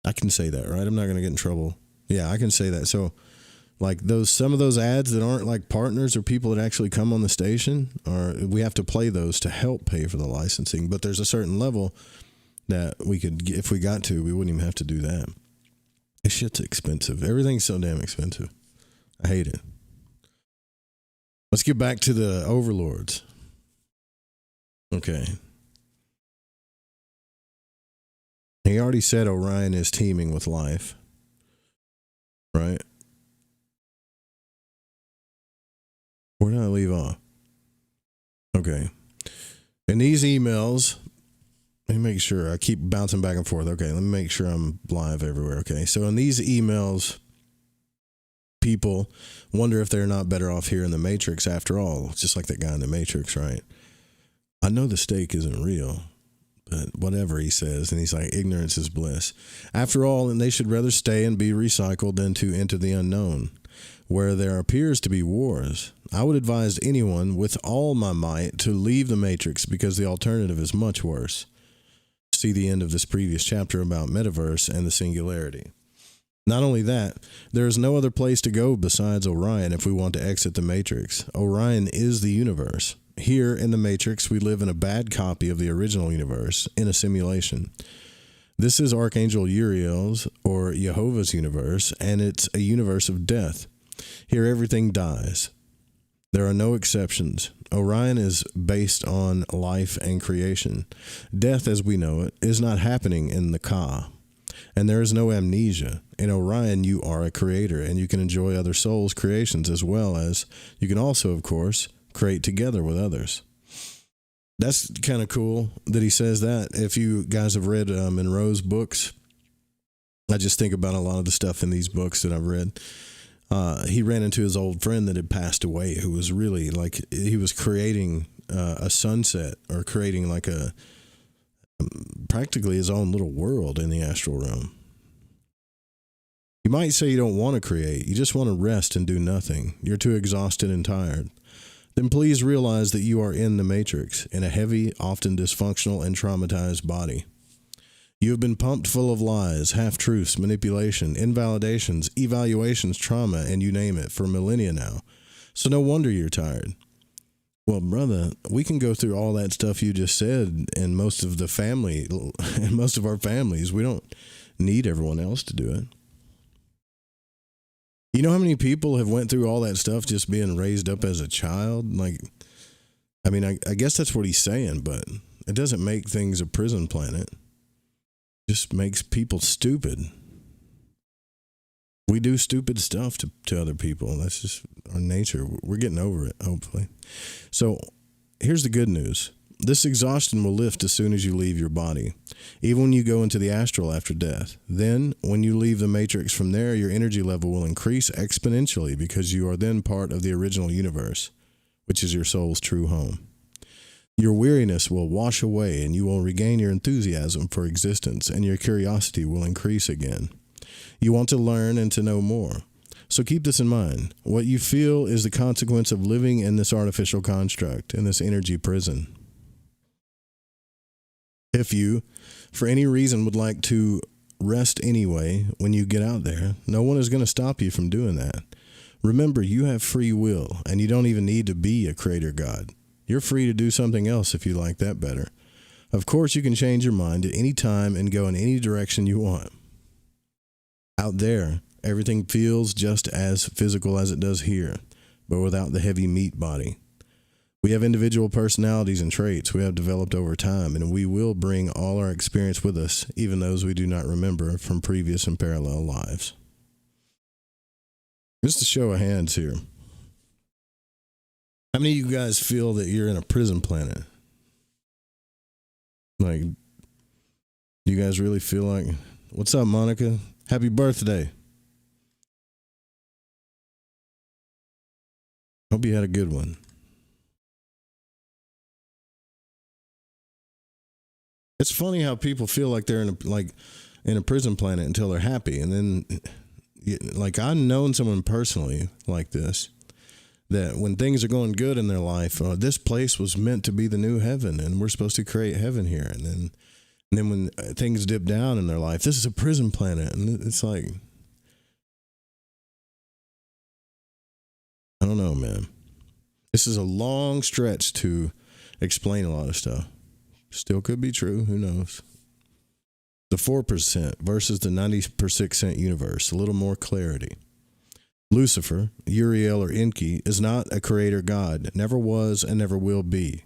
I can say that, right? I'm not going to get in trouble. Yeah, I can say that. So, like some of those ads that aren't like partners or people that actually come on the station, or we have to play those to help pay for the licensing. But there's a certain level that we could, if we got to, we wouldn't even have to do that. This shit's expensive. Everything's so damn expensive. I hate it. Let's get back to the Overlords. Okay. He already said Orion is teeming with life. Right? Where did I leave off? Okay. In these emails, let me make sure. I keep bouncing back and forth. Okay, let me make sure I'm live everywhere. Okay, so in these emails, people wonder if they're not better off here in the Matrix after all. Just like that guy in the Matrix, right? I know the stake isn't real, but whatever he says, and he's like, ignorance is bliss. After all, and they should rather stay and be recycled than to enter the unknown, where there appears to be wars. I would advise anyone with all my might to leave the Matrix because the alternative is much worse. See the end of this previous chapter about metaverse and the singularity. Not only that, there is no other place to go besides Orion if we want to exit the Matrix. Orion is the universe. Here in the Matrix, we live in a bad copy of the original universe, in a simulation. This is Archangel Uriel's, or Jehovah's universe, and it's a universe of death. Here everything dies. There are no exceptions. Orion is based on life and creation. Death, as we know it, is not happening in the Ka. And there is no amnesia. In Orion, you are a creator, and you can enjoy other souls' creations, as well as you can also, of course, create together with others. That's kind of cool that he says that. If you guys have read Monroe's books, I just think about a lot of the stuff in these books that I've read. He ran into his old friend that had passed away, who was really like, he was creating a sunset, or creating like practically his own little world in the astral realm. You might say you don't want to create, you just want to rest and do nothing. You're too exhausted and tired. Then please realize that you are in the Matrix, in a heavy, often dysfunctional and traumatized body. You have been pumped full of lies, half-truths, manipulation, invalidations, evaluations, trauma, and you name it, for millennia now. So no wonder you're tired. Well, brother, we can go through all that stuff you just said in most of the family, in most of our families. We don't need everyone else to do it. You know how many people have went through all that stuff just being raised up as a child? Like, I mean, I guess that's what he's saying, but it doesn't make things a prison planet. It just makes people stupid. We do stupid stuff to other people. That's just our nature. We're getting over it, hopefully. So here's the good news. This exhaustion will lift as soon as you leave your body, even when you go into the astral after death. Then, when you leave the Matrix from there, your energy level will increase exponentially because you are then part of the original universe, which is your soul's true home. Your weariness will wash away and you will regain your enthusiasm for existence, and your curiosity will increase again. You want to learn and to know more. So keep this in mind. What you feel is the consequence of living in this artificial construct, in this energy prison. If you, for any reason, would like to rest anyway when you get out there, no one is going to stop you from doing that. Remember, you have free will, and you don't even need to be a creator god. You're free to do something else if you like that better. Of course, you can change your mind at any time and go in any direction you want. Out there, everything feels just as physical as it does here, but without the heavy meat body. We have individual personalities and traits we have developed over time, and we will bring all our experience with us, even those we do not remember from previous and parallel lives. Just a show of hands here. How many of you guys feel that you're in a prison planet? Like, do you guys really feel like... What's up, Monica? Happy birthday. Hope you had a good one. It's funny how people feel like they're in a prison planet until they're happy, and then like I've known someone personally like this, that when things are going good in their life, this place was meant to be the new heaven, and we're supposed to create heaven here, and then when things dip down in their life, this is a prison planet, and it's like, I don't know, man. This is a long stretch to explain a lot of stuff. Still could be true. Who knows? The 4% versus the 90% universe. A little more clarity. Lucifer, Uriel or Enki, is not a creator god. Never was and never will be.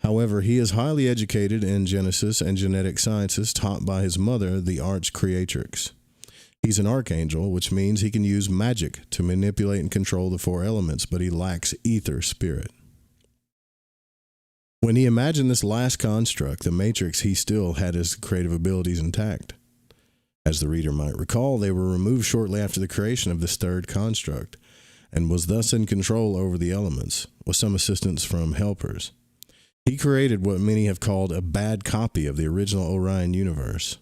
However, he is highly educated in Genesis and genetic sciences taught by his mother, the Archcreatrix. He's an archangel, which means he can use magic to manipulate and control the 4 elements, but he lacks ether spirit. When he imagined this last construct, the Matrix, he still had his creative abilities intact. As the reader might recall, they were removed shortly after the creation of this third construct, and was thus in control over the elements, with some assistance from helpers. He created what many have called a bad copy of the original Orion universe.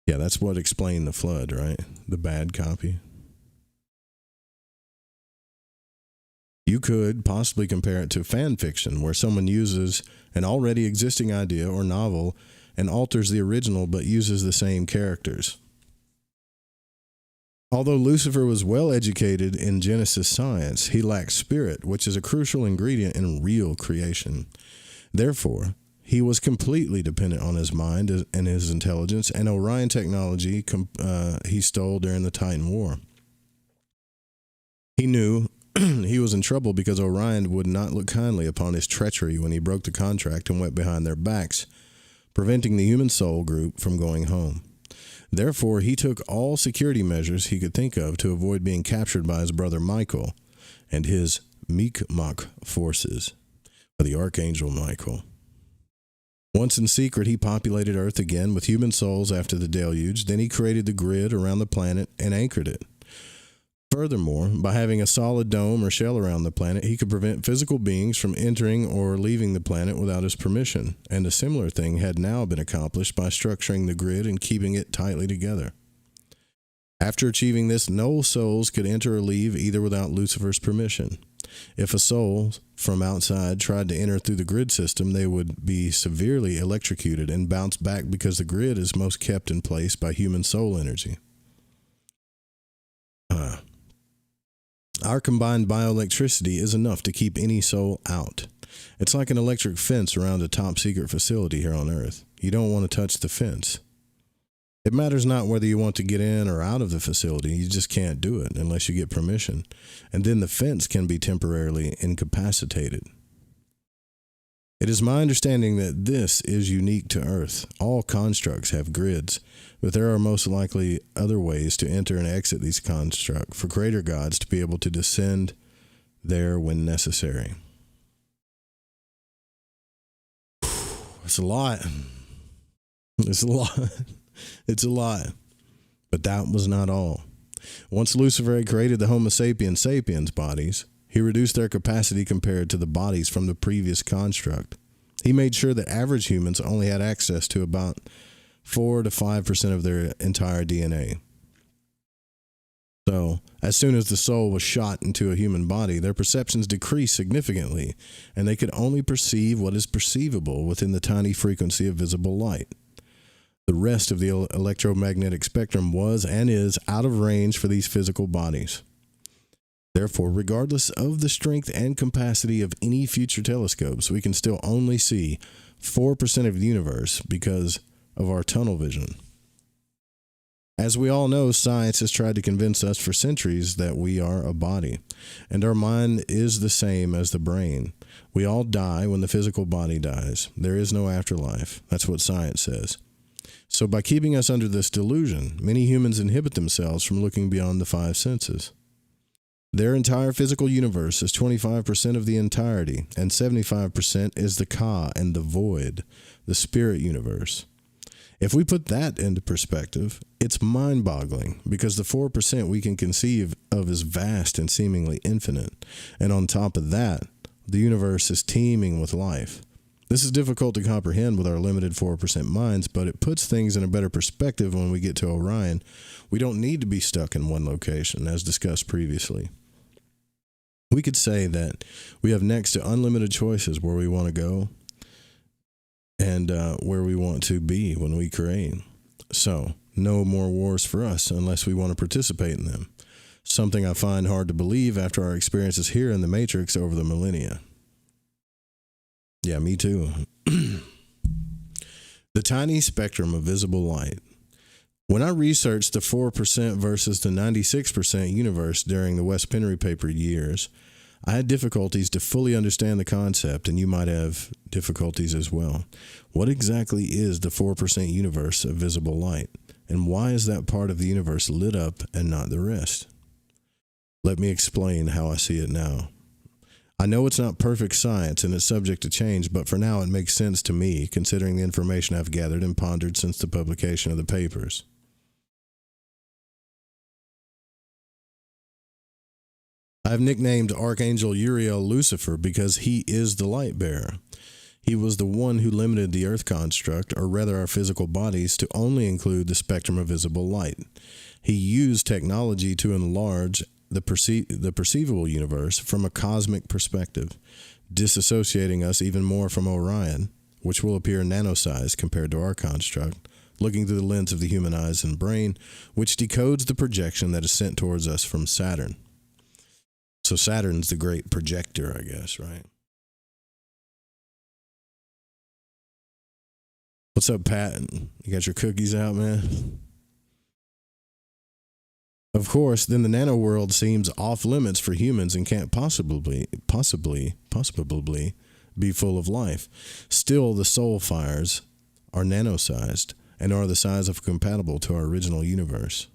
Yeah, that's what explained the flood, right? The bad copy. You could possibly compare it to fan fiction, where someone uses an already existing idea or novel and alters the original but uses the same characters. Although Lucifer was well educated in Genesis science, he lacked spirit, which is a crucial ingredient in real creation. Therefore, he was completely dependent on his mind and his intelligence and Orion technology he stole during the Titan War. He knew he was in trouble because Orion would not look kindly upon his treachery when he broke the contract and went behind their backs, preventing the human soul group from going home. Therefore, he took all security measures he could think of to avoid being captured by his brother Michael and his Mi'kmaq forces, or the Archangel Michael. Once in secret, he populated Earth again with human souls after the deluge. Then he created the grid around the planet and anchored it. Furthermore, by having a solid dome or shell around the planet, he could prevent physical beings from entering or leaving the planet without his permission, and a similar thing had now been accomplished by structuring the grid and keeping it tightly together. After achieving this, no souls could enter or leave either without Lucifer's permission. If a soul from outside tried to enter through the grid system, they would be severely electrocuted and bounce back because the grid is most kept in place by human soul energy. Our combined bioelectricity is enough to keep any soul out. It's like an electric fence around a top secret facility here on Earth. You don't want to touch the fence. It matters not whether you want to get in or out of the facility, you just can't do it unless you get permission. And then the fence can be temporarily incapacitated. It is my understanding that this is unique to Earth. All constructs have grids, but there are most likely other ways to enter and exit these constructs for creator gods to be able to descend there when necessary. It's a lot. It's a lot. It's a lot. But that was not all. Once Lucifer had created the Homo sapiens bodies, he reduced their capacity compared to the bodies from the previous construct. He made sure that average humans only had access to about 4 to 5% of their entire DNA. So, as soon as the soul was shot into a human body, their perceptions decreased significantly, and they could only perceive what is perceivable within the tiny frequency of visible light. The rest of the electromagnetic spectrum was and is out of range for these physical bodies. Therefore, regardless of the strength and capacity of any future telescopes, we can still only see 4% of the universe because of our tunnel vision. As we all know, science has tried to convince us for centuries that we are a body, and our mind is the same as the brain. We all die when the physical body dies. There is no afterlife. That's what science says. So by keeping us under this delusion, many humans inhibit themselves from looking beyond the 5 senses. Their entire physical universe is 25% of the entirety, and 75% is the Ka and the void, the spirit universe. If we put that into perspective, it's mind-boggling because the 4% we can conceive of is vast and seemingly infinite. And on top of that, the universe is teeming with life. This is difficult to comprehend with our limited 4% minds, but it puts things in a better perspective when we get to Orion. We don't need to be stuck in one location, as discussed previously. We could say that we have next to unlimited choices where we want to go and where we want to be when we create. So, no more wars for us unless we want to participate in them. Something I find hard to believe after our experiences here in the Matrix over the millennia. Yeah, me too. The tiny spectrum of visible light. When I researched the 4% versus the 96% universe during the West Penry paper years, I had difficulties to fully understand the concept, and you might have difficulties as well. What exactly is the 4% universe of visible light, and why is that part of the universe lit up and not the rest? Let me explain how I see it now. I know it's not perfect science and it's subject to change, but for now it makes sense to me, considering the information I've gathered and pondered since the publication of the papers. I've nicknamed Archangel Uriel Lucifer because he is the light bearer. He was the one who limited the earth construct, or rather our physical bodies, to only include the spectrum of visible light. He used technology to enlarge the perceivable universe from a cosmic perspective, disassociating us even more from Orion, which will appear nano-sized compared to our construct, looking through the lens of the human eyes and brain, which decodes the projection that is sent towards us from Saturn. So Saturn's the great projector, I guess, right? What's up, Pat? You got your cookies out, man? Of course, then the nano world seems off limits for humans and can't possibly be full of life. Still, the soul fires are nano-sized and are the size of compatible to our original universe.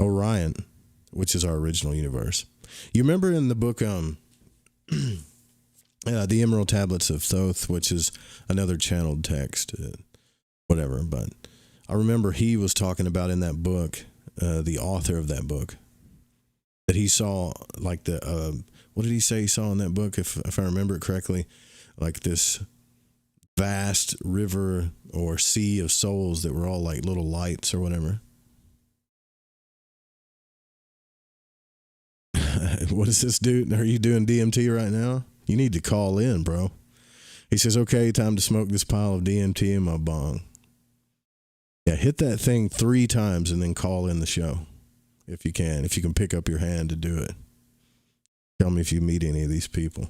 Orion, which is our original universe. You remember in the book, The Emerald Tablets of Thoth, which is another channeled text, whatever, but I remember he was talking about in that book, the author of that book, that he saw like what did he say he saw in that book, if I remember it correctly, like this vast river or sea of souls that were all like little lights or whatever. What is this, dude? Are you doing DMT right now? You need to call in, bro. He says, okay, time to smoke this pile of DMT in my bong. Yeah, hit that thing 3 times and then call in the show if you can. If you can pick up your hand to do it. Tell me if you meet any of these people.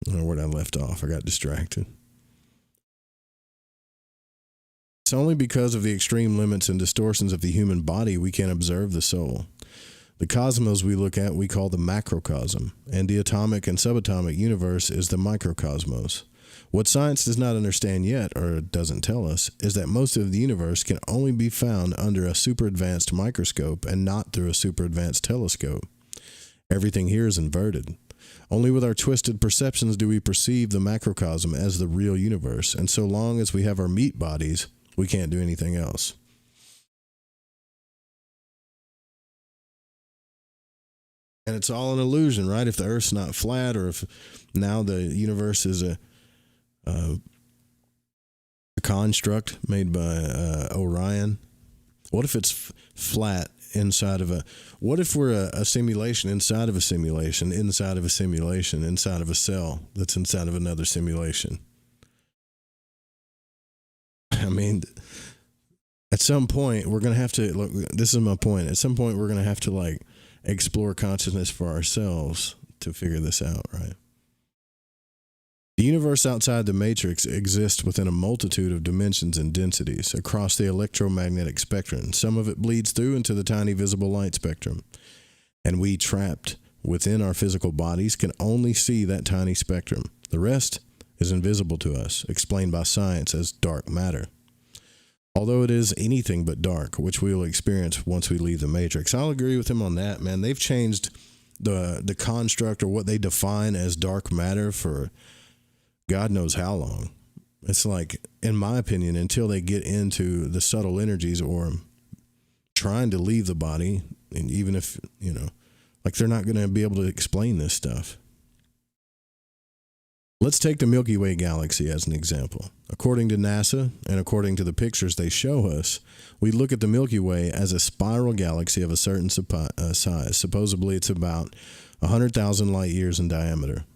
I don't know where I left off. I got distracted. It's only because of the extreme limits and distortions of the human body we can observe the soul. The cosmos we look at we call the macrocosm, and the atomic and subatomic universe is the microcosmos. What science does not understand yet, or doesn't tell us, is that most of the universe can only be found under a super advanced microscope and not through a super advanced telescope. Everything here is inverted. Only with our twisted perceptions do we perceive the macrocosm as the real universe, and so long as we have our meat bodies, we can't do anything else. And it's all an illusion, right? If the Earth's not flat, or if now the universe is a construct made by Orion. What if it's flat inside of what if we're a simulation inside of a simulation, inside of a simulation, inside of a cell that's inside of another simulation? I mean, at some point, we're going to have to, look, this is my point. At some point, we're going to have to, like, explore consciousness for ourselves to figure this out, right? The universe outside the matrix exists within a multitude of dimensions and densities across the electromagnetic spectrum. Some of it bleeds through into the tiny visible light spectrum. And we, trapped within our physical bodies, can only see that tiny spectrum. The rest is invisible to us, explained by science as dark matter. Although it is anything but dark, which we will experience once we leave the matrix. I'll agree with him on that, man. They've changed the construct or what they define as dark matter for God knows how long. It's like, in my opinion, until they get into the subtle energies or trying to leave the body, and even if, like they're not going to be able to explain this stuff. Let's take the Milky Way galaxy as an example. According to NASA and according to the pictures they show us, we look at the Milky Way as a spiral galaxy of a certain size. Supposedly it's about 100,000 light years in diameter.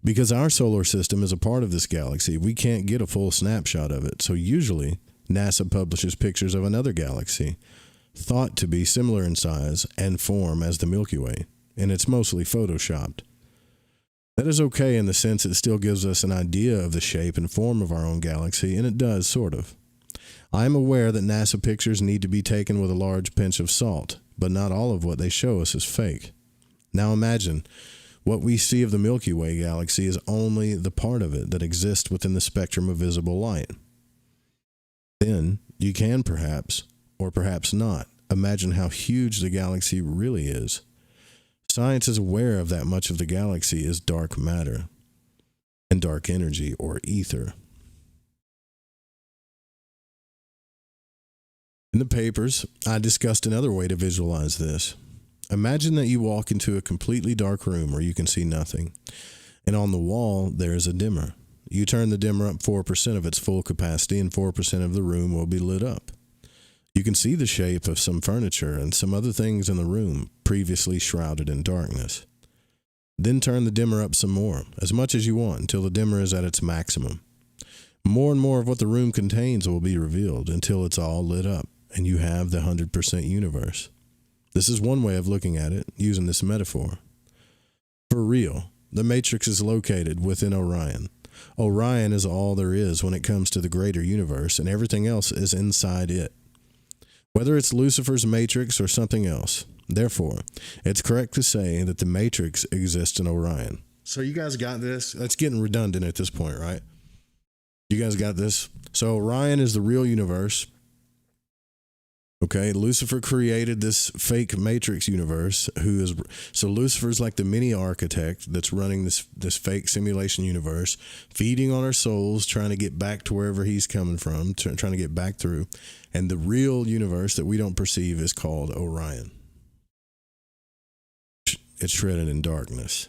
Because our solar system is a part of this galaxy, we can't get a full snapshot of it. So usually NASA publishes pictures of another galaxy thought to be similar in size and form as the Milky Way, and it's mostly photoshopped. That is okay in the sense it still gives us an idea of the shape and form of our own galaxy, and it does, sort of. I am aware that NASA pictures need to be taken with a large pinch of salt, but not all of what they show us is fake. Now imagine, what we see of the Milky Way galaxy is only the part of it that exists within the spectrum of visible light. Then, you can perhaps, or perhaps not, imagine how huge the galaxy really is. Science is aware of that much of the galaxy is dark matter and dark energy or ether. In the papers, I discussed another way to visualize this. Imagine that you walk into a completely dark room where you can see nothing, and on the wall there is a dimmer. You turn the dimmer up 4% of its full capacity and 4% of the room will be lit up. You can see the shape of some furniture and some other things in the room previously shrouded in darkness. Then turn the dimmer up some more, as much as you want, until the dimmer is at its maximum. More and more of what the room contains will be revealed until it's all lit up, and you have the 100% universe. This is one way of looking at it, using this metaphor. For real, the Matrix is located within Orion. Orion is all there is when it comes to the greater universe, and everything else is inside it. Whether it's Lucifer's Matrix or something else. Therefore, it's correct to say that the Matrix exists in Orion. So you guys got this? That's getting redundant at this point, right? You guys got this? So Orion is the real universe. Okay, Lucifer created this fake Matrix universe. So Lucifer's like the mini architect that's running this fake simulation universe, feeding on our souls, trying to get back to wherever he's coming from, trying to get back through. And the real universe that we don't perceive is called Orion. It's shredded in darkness.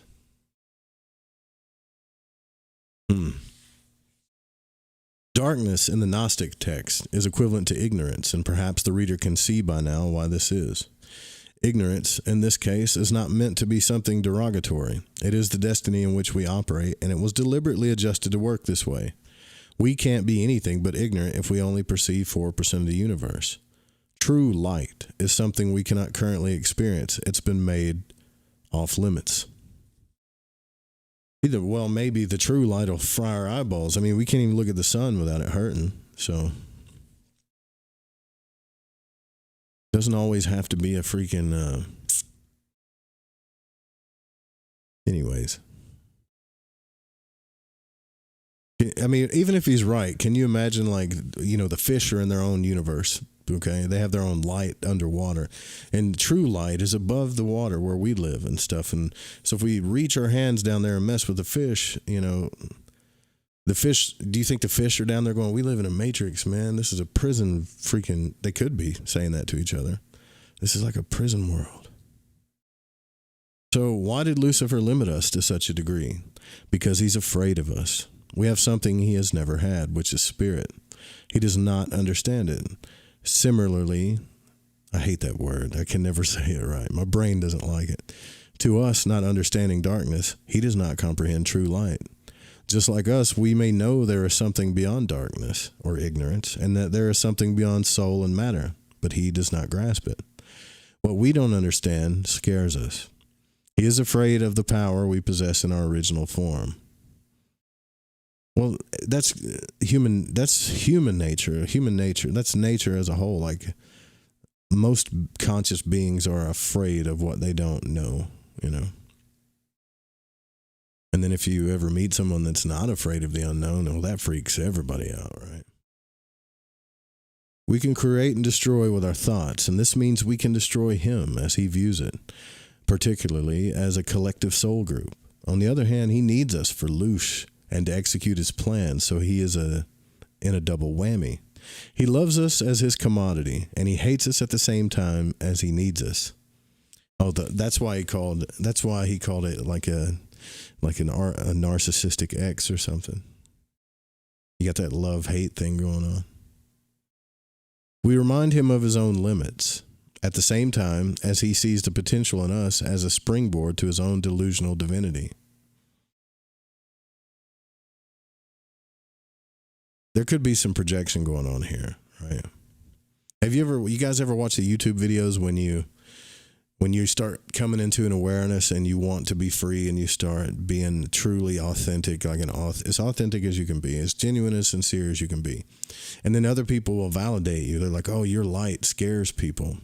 Darkness in the Gnostic text is equivalent to ignorance, and perhaps the reader can see by now why this is. Ignorance, in this case, is not meant to be something derogatory. It is the destiny in which we operate, and it was deliberately adjusted to work this way. We can't be anything but ignorant if we only perceive 4% of the universe. True light is something we cannot currently experience. It's been made off limits. Well, maybe the true light will fry our eyeballs. I mean, we can't even look at the sun without it hurting. So, it doesn't always have to be a freaking, anyways. I mean, even if he's right, can you imagine, like, the fish are in their own universe? Okay, they have their own light underwater, and true light is above the water where we live and stuff. And so if we reach our hands down there and mess with the fish, the fish, do you think the fish are down there going, we live in a matrix, man? This is a prison freaking, they could be saying that to each other. This is like a prison world. So why did Lucifer limit us to such a degree? Because he's afraid of us. We have something he has never had, which is spirit. He does not understand it. Similarly, I hate that word. I can never say it right. My brain doesn't like it. To us, not understanding darkness, he does not comprehend true light. Just like us, we may know there is something beyond darkness or ignorance, and that there is something beyond soul and matter, but he does not grasp it. What we don't understand scares us. He is afraid of the power we possess in our original form. Well, that's human nature. Human nature. That's nature as a whole. Like, most conscious beings are afraid of what they don't know, And then if you ever meet someone that's not afraid of the unknown, well, that freaks everybody out, right? We can create and destroy with our thoughts, and this means we can destroy him as he views it. particularly as a collective soul group. On the other hand, he needs us for Lush and to execute his plan, so he is in a double whammy. He loves us as his commodity, and he hates us at the same time as he needs us. Oh, that's why he called it like a narcissistic ex or something. You got that love-hate thing going on. We remind him of his own limits at the same time as he sees the potential in us as a springboard to his own delusional divinity. There could be some projection going on here, right? You guys ever watch the YouTube videos when you start coming into an awareness and you want to be free and you start being truly authentic, like as authentic as you can be, as genuine, as sincere as you can be. And then other people will validate you. They're like, oh, your light scares people.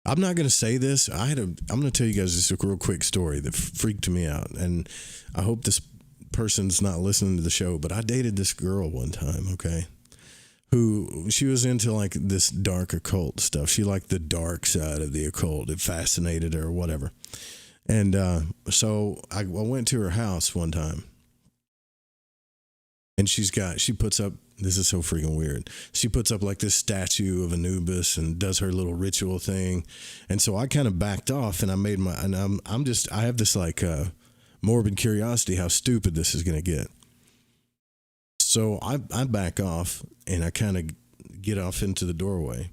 I'm not going to say this. I'm going to tell you guys just a real quick story that freaked me out. And I hope this person's not listening to the show, but I dated this girl one time, okay? Who she was into like this dark occult stuff. She liked the dark side of the occult. It fascinated her or whatever. And so I went to her house one time. And she puts up, this is so freaking weird. She puts up like this statue of Anubis and does her little ritual thing. And so I kind of backed off and I made I have this like morbid curiosity how stupid this is going to get. So I back off and I kind of get off into the doorway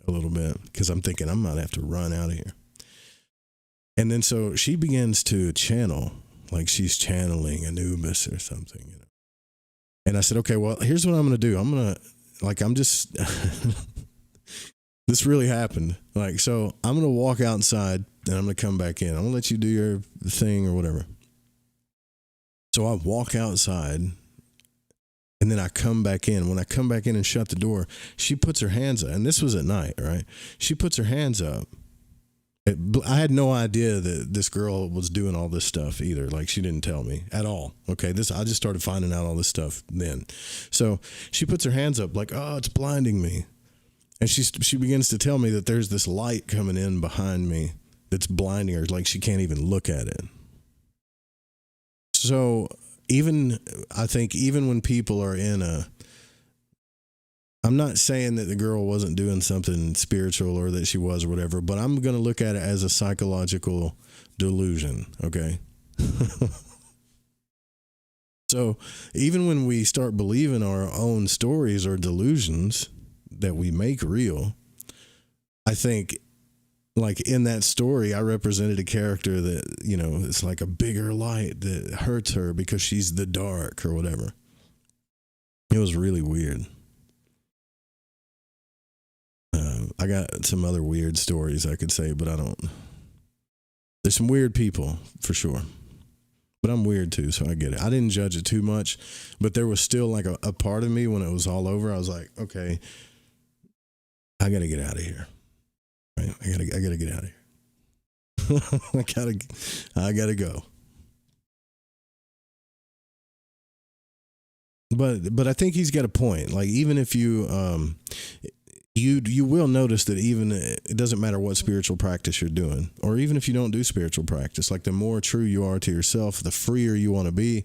a little bit because I'm thinking I might have to run out of here. And then so she begins to channel, like she's channeling Anubis or something, you know. And I said, okay, well, here's what I'm going to do. This really happened. Like, so I'm going to walk outside and I'm going to come back in. I'm going to let you do your thing or whatever. So I walk outside and then I come back in. When I come back in and shut the door, she puts her hands up. And this was at night, right? She puts her hands up. I had no idea that this girl was doing all this stuff either. Like, she didn't tell me at all. Okay, I just started finding out all this stuff then. So she puts her hands up like, oh, it's blinding me. And she begins to tell me that there's this light coming in behind me that's blinding her. Like, she can't even look at it. So I think even when people are I'm not saying that the girl wasn't doing something spiritual or that she was or whatever, but I'm going to look at it as a psychological delusion, okay? So even when we start believing our own stories or delusions that we make real, I think, like in that story, I represented a character that, you know, it's like a bigger light that hurts her because she's the dark or whatever. It was really weird. I got some other weird stories I could say, but I don't. There's some weird people for sure, but I'm weird too, so I get it. I didn't judge it too much, but there was still like a part of me when it was all over. I was like, okay, I got to get out of here. Right? I gotta get out of here. I gotta go. But I think he's got a point. Like, even if you will notice that even it doesn't matter what spiritual practice you're doing, or even if you don't do spiritual practice, like the more true you are to yourself, the freer you want to be.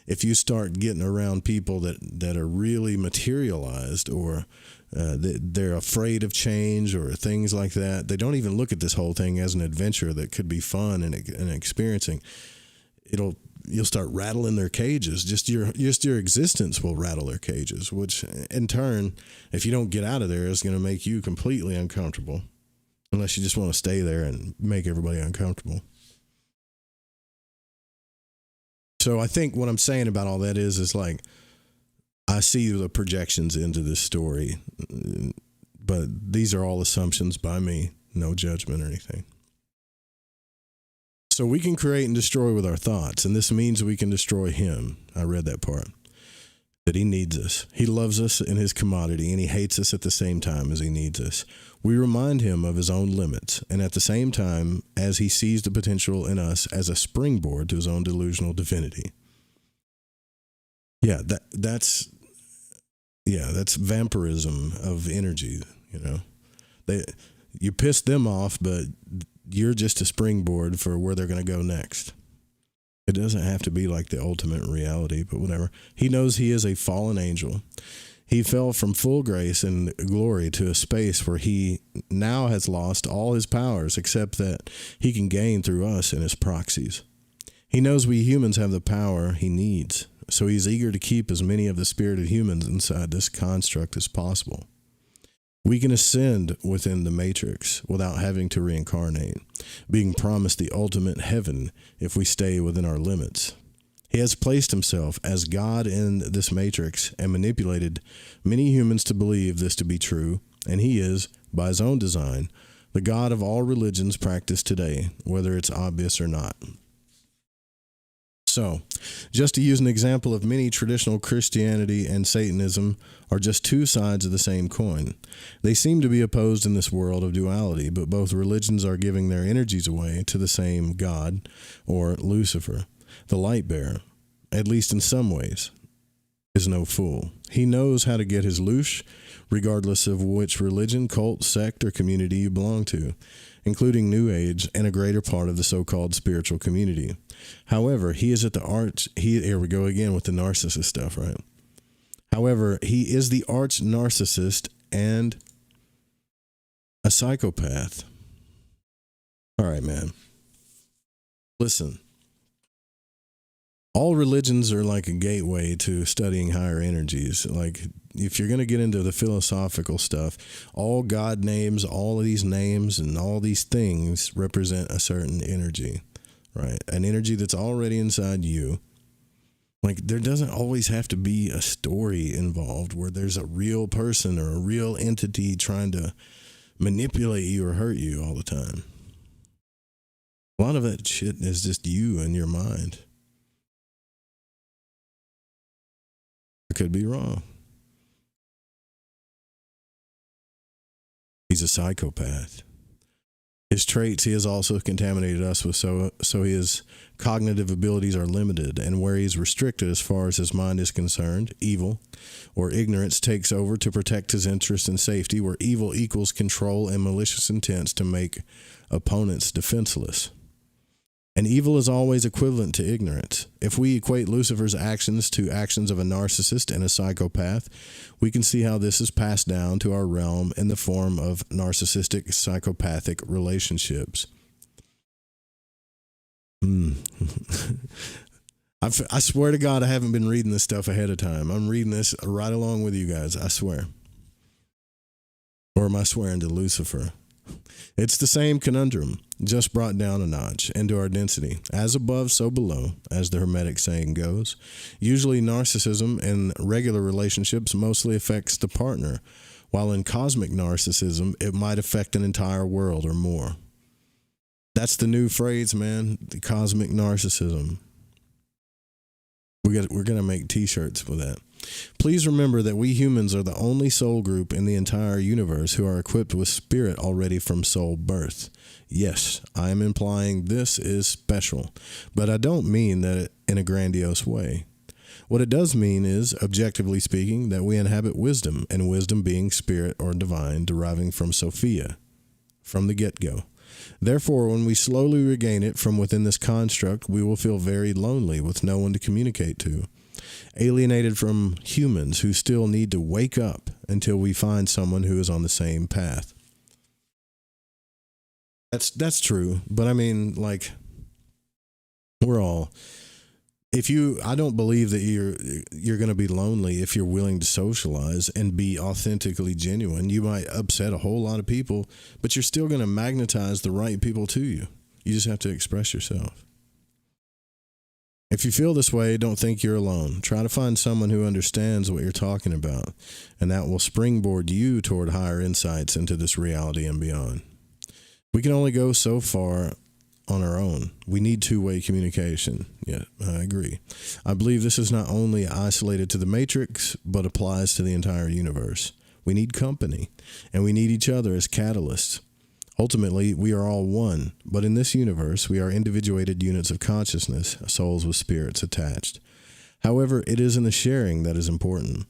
If you start getting around people that are really materialized, or they're afraid of change or things like that, they don't even look at this whole thing as an adventure that could be fun and experiencing. You'll start rattling their cages. Just your existence will rattle their cages, which in turn, if you don't get out of there, is going to make you completely uncomfortable, unless you just want to stay there and make everybody uncomfortable. So I think what I'm saying about all that is like, I see the projections into this story, but these are all assumptions by me, no judgment or anything. So we can create and destroy with our thoughts, and this means we can destroy him. I read that part, that he needs us. He loves us in his commodity, and he hates us at the same time as he needs us. We remind him of his own limits, and at the same time as he sees the potential in us as a springboard to his own delusional divinity. Yeah, that's vampirism of energy, you know. You pissed them off, but you're just a springboard for where they're going to go next. It doesn't have to be like the ultimate reality, but whatever. He knows he is a fallen angel. He fell from full grace and glory to a space where he now has lost all his powers, except that he can gain through us and his proxies. He knows we humans have the power he needs, so he's eager to keep as many of the spirited humans inside this construct as possible. We can ascend within the matrix without having to reincarnate, being promised the ultimate heaven if we stay within our limits. He has placed himself as God in this matrix and manipulated many humans to believe this to be true, and he is, by his own design, the God of all religions practiced today, whether it's obvious or not. So, just to use an example of many, traditional Christianity and Satanism are just two sides of the same coin. They seem to be opposed in this world of duality, but both religions are giving their energies away to the same God, or Lucifer. The light bearer, at least in some ways, is no fool. He knows how to get his loosh, regardless of which religion, cult, sect, or community you belong to, including New Age and a greater part of the so-called spiritual community. However, he is at the here we go again with the narcissist stuff, right? However, he is the arch narcissist and a psychopath. All right, man. Listen. All religions are like a gateway to studying higher energies. Like, if you're going to get into the philosophical stuff, all God names, all of these names and all these things represent a certain energy, right? An energy that's already inside you. Like, there doesn't always have to be a story involved where there's a real person or a real entity trying to manipulate you or hurt you all the time. A lot of that shit is just you and your mind. I could be wrong. He's a psychopath. His traits he has also contaminated us with, so his cognitive abilities are limited, and where he's restricted as far as his mind is concerned, evil or ignorance takes over to protect his interest and safety, where evil equals control and malicious intents to make opponents defenseless. And evil is always equivalent to ignorance. If we equate Lucifer's actions to actions of a narcissist and a psychopath, we can see how this is passed down to our realm in the form of narcissistic psychopathic relationships. I swear to God, I haven't been reading this stuff ahead of time. I'm reading this right along with you guys, I swear. Or am I swearing to Lucifer? It's the same conundrum, just brought down a notch into our density. As above, so below, as the Hermetic saying goes. Usually narcissism in regular relationships mostly affects the partner, while in cosmic narcissism, it might affect an entire world or more. That's the new phrase, man, the cosmic narcissism. We're going to make t-shirts with that. Please remember that we humans are the only soul group in the entire universe who are equipped with spirit already from soul birth. Yes, I am implying this is special, but I don't mean that in a grandiose way. What it does mean is, objectively speaking, that we inhabit wisdom, and wisdom being spirit or divine, deriving from Sophia, from the get-go. Therefore, when we slowly regain it from within this construct, we will feel very lonely with no one to communicate to. Alienated from humans who still need to wake up until we find someone who is on the same path. That's true, but I mean, like, we're all. I don't believe that you're going to be lonely if you're willing to socialize and be authentically genuine. You might upset a whole lot of people, but you're still going to magnetize the right people to you. You just have to express yourself. If you feel this way, don't think you're alone. Try to find someone who understands what you're talking about, and that will springboard you toward higher insights into this reality and beyond. We can only go so far on our own. We need two-way communication. Yeah, I agree. I believe this is not only isolated to the Matrix, but applies to the entire universe. We need company, and we need each other as catalysts. Ultimately, we are all one, but in this universe, we are individuated units of consciousness, souls with spirits attached. However, it is in the sharing that is important.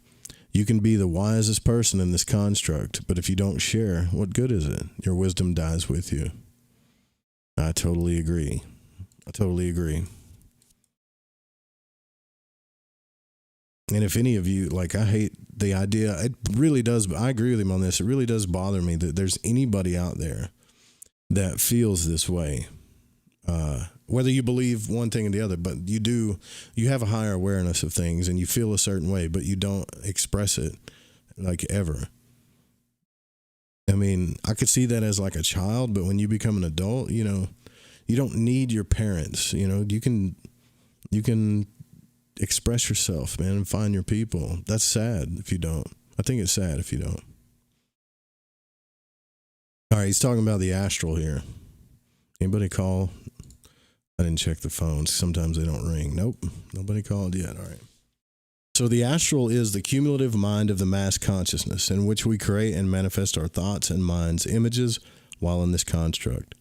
You can be the wisest person in this construct, but if you don't share, what good is it? Your wisdom dies with you. I totally agree. And if any of you, like, I hate the idea, it really does, I agree with him on this, it really does bother me that there's anybody out there that feels this way. Whether you believe one thing or the other, but you have a higher awareness of things and you feel a certain way, but you don't express it, like, ever. I mean, I could see that as like a child, but when you become an adult, you know, you don't need your parents, you know, you can express yourself, man, and find your people. That's sad if you don't. I think it's sad if you don't. All right, he's talking about the astral here. Anybody call? I didn't check the phones. Sometimes they don't ring. Nope, nobody called yet. All right. So the astral is the cumulative mind of the mass consciousness in which we create and manifest our thoughts and minds, images, while in this construct.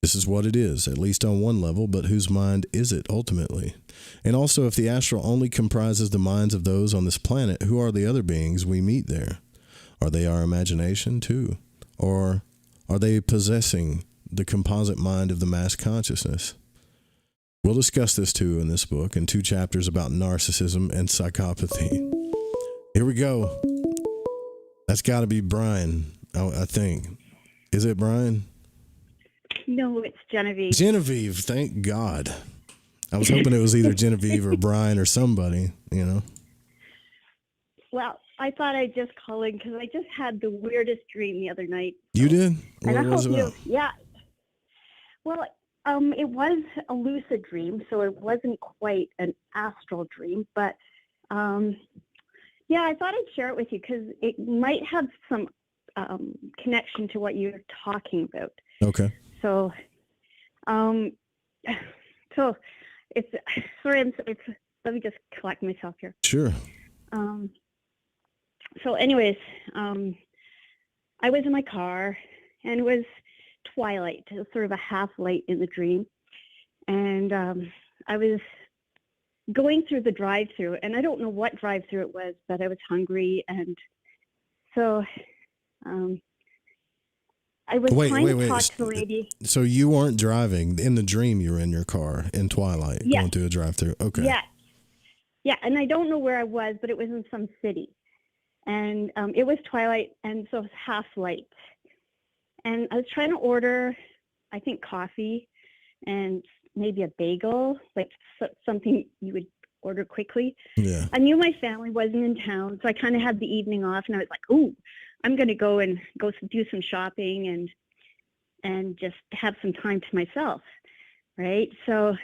This is what it is, at least on one level, but whose mind is it ultimately? And also, if the astral only comprises the minds of those on this planet, who are the other beings we meet there? Are they our imagination too? Or are they possessing the composite mind of the mass consciousness? We'll discuss this too in this book, in 2 chapters about narcissism and psychopathy. Here we go. That's got to be Brian, I think. Is it Brian? No, it's Genevieve. Genevieve, thank God. I was hoping it was either Genevieve or Brian or somebody, you know. Well, I thought I'd just call in because I just had the weirdest dream the other night. You did? What was it about? Yeah. Well, it was a lucid dream, so it wasn't quite an astral dream, but yeah, I thought I'd share it with you because it might have some connection to what you're talking about. Okay. So, it's sorry. Let me just collect myself here. Sure. So, anyways, I was in my car, and it was twilight. It was sort of a half light in the dream, and I was going through the drive-through, and I don't know what drive-through it was, but I was hungry, and so I was trying to talk to the lady. So you weren't driving in the dream? You were in your car in twilight, going through a drive-through. Okay. Yeah, and I don't know where I was, but it was in some city, and it was twilight, and so it was half light. And I was trying to order, I think, coffee and maybe a bagel, like something you would order quickly. Yeah. I knew my family wasn't in town, so I kind of had the evening off, and I was like, "Ooh, I'm going to go do some shopping and just have some time to myself," right? So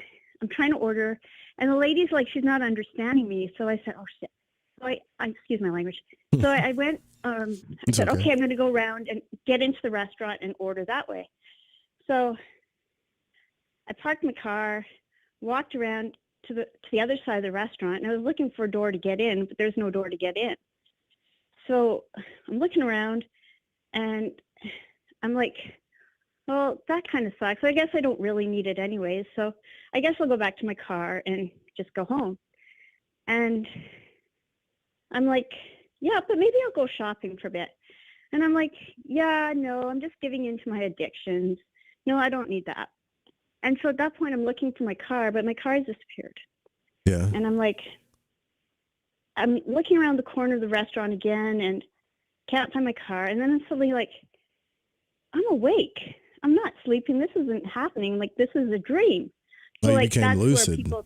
I'm trying to order, and the lady's like, she's not understanding me. So I said, "Oh shit!" So I excuse my language. So I went. I said, okay, I'm going to go around and get into the restaurant and order that way. So I parked my car, walked around to the other side of the restaurant, and I was looking for a door to get in, but there's no door to get in. So I'm looking around, and I'm like, well, that kind of sucks. I guess I don't really need it anyways. So I guess I'll go back to my car and just go home. And I'm like, yeah, but maybe I'll go shopping for a bit. And I'm like, yeah, no, I'm just giving in to my addictions. No, I don't need that. And so at that point, I'm looking for my car, but my car has disappeared. Yeah. And I'm like, I'm looking around the corner of the restaurant again and can't find my car. And then I'm suddenly like, I'm awake. I'm not sleeping. This isn't happening. Like, this is a dream. So, you like, became that's lucid. where people...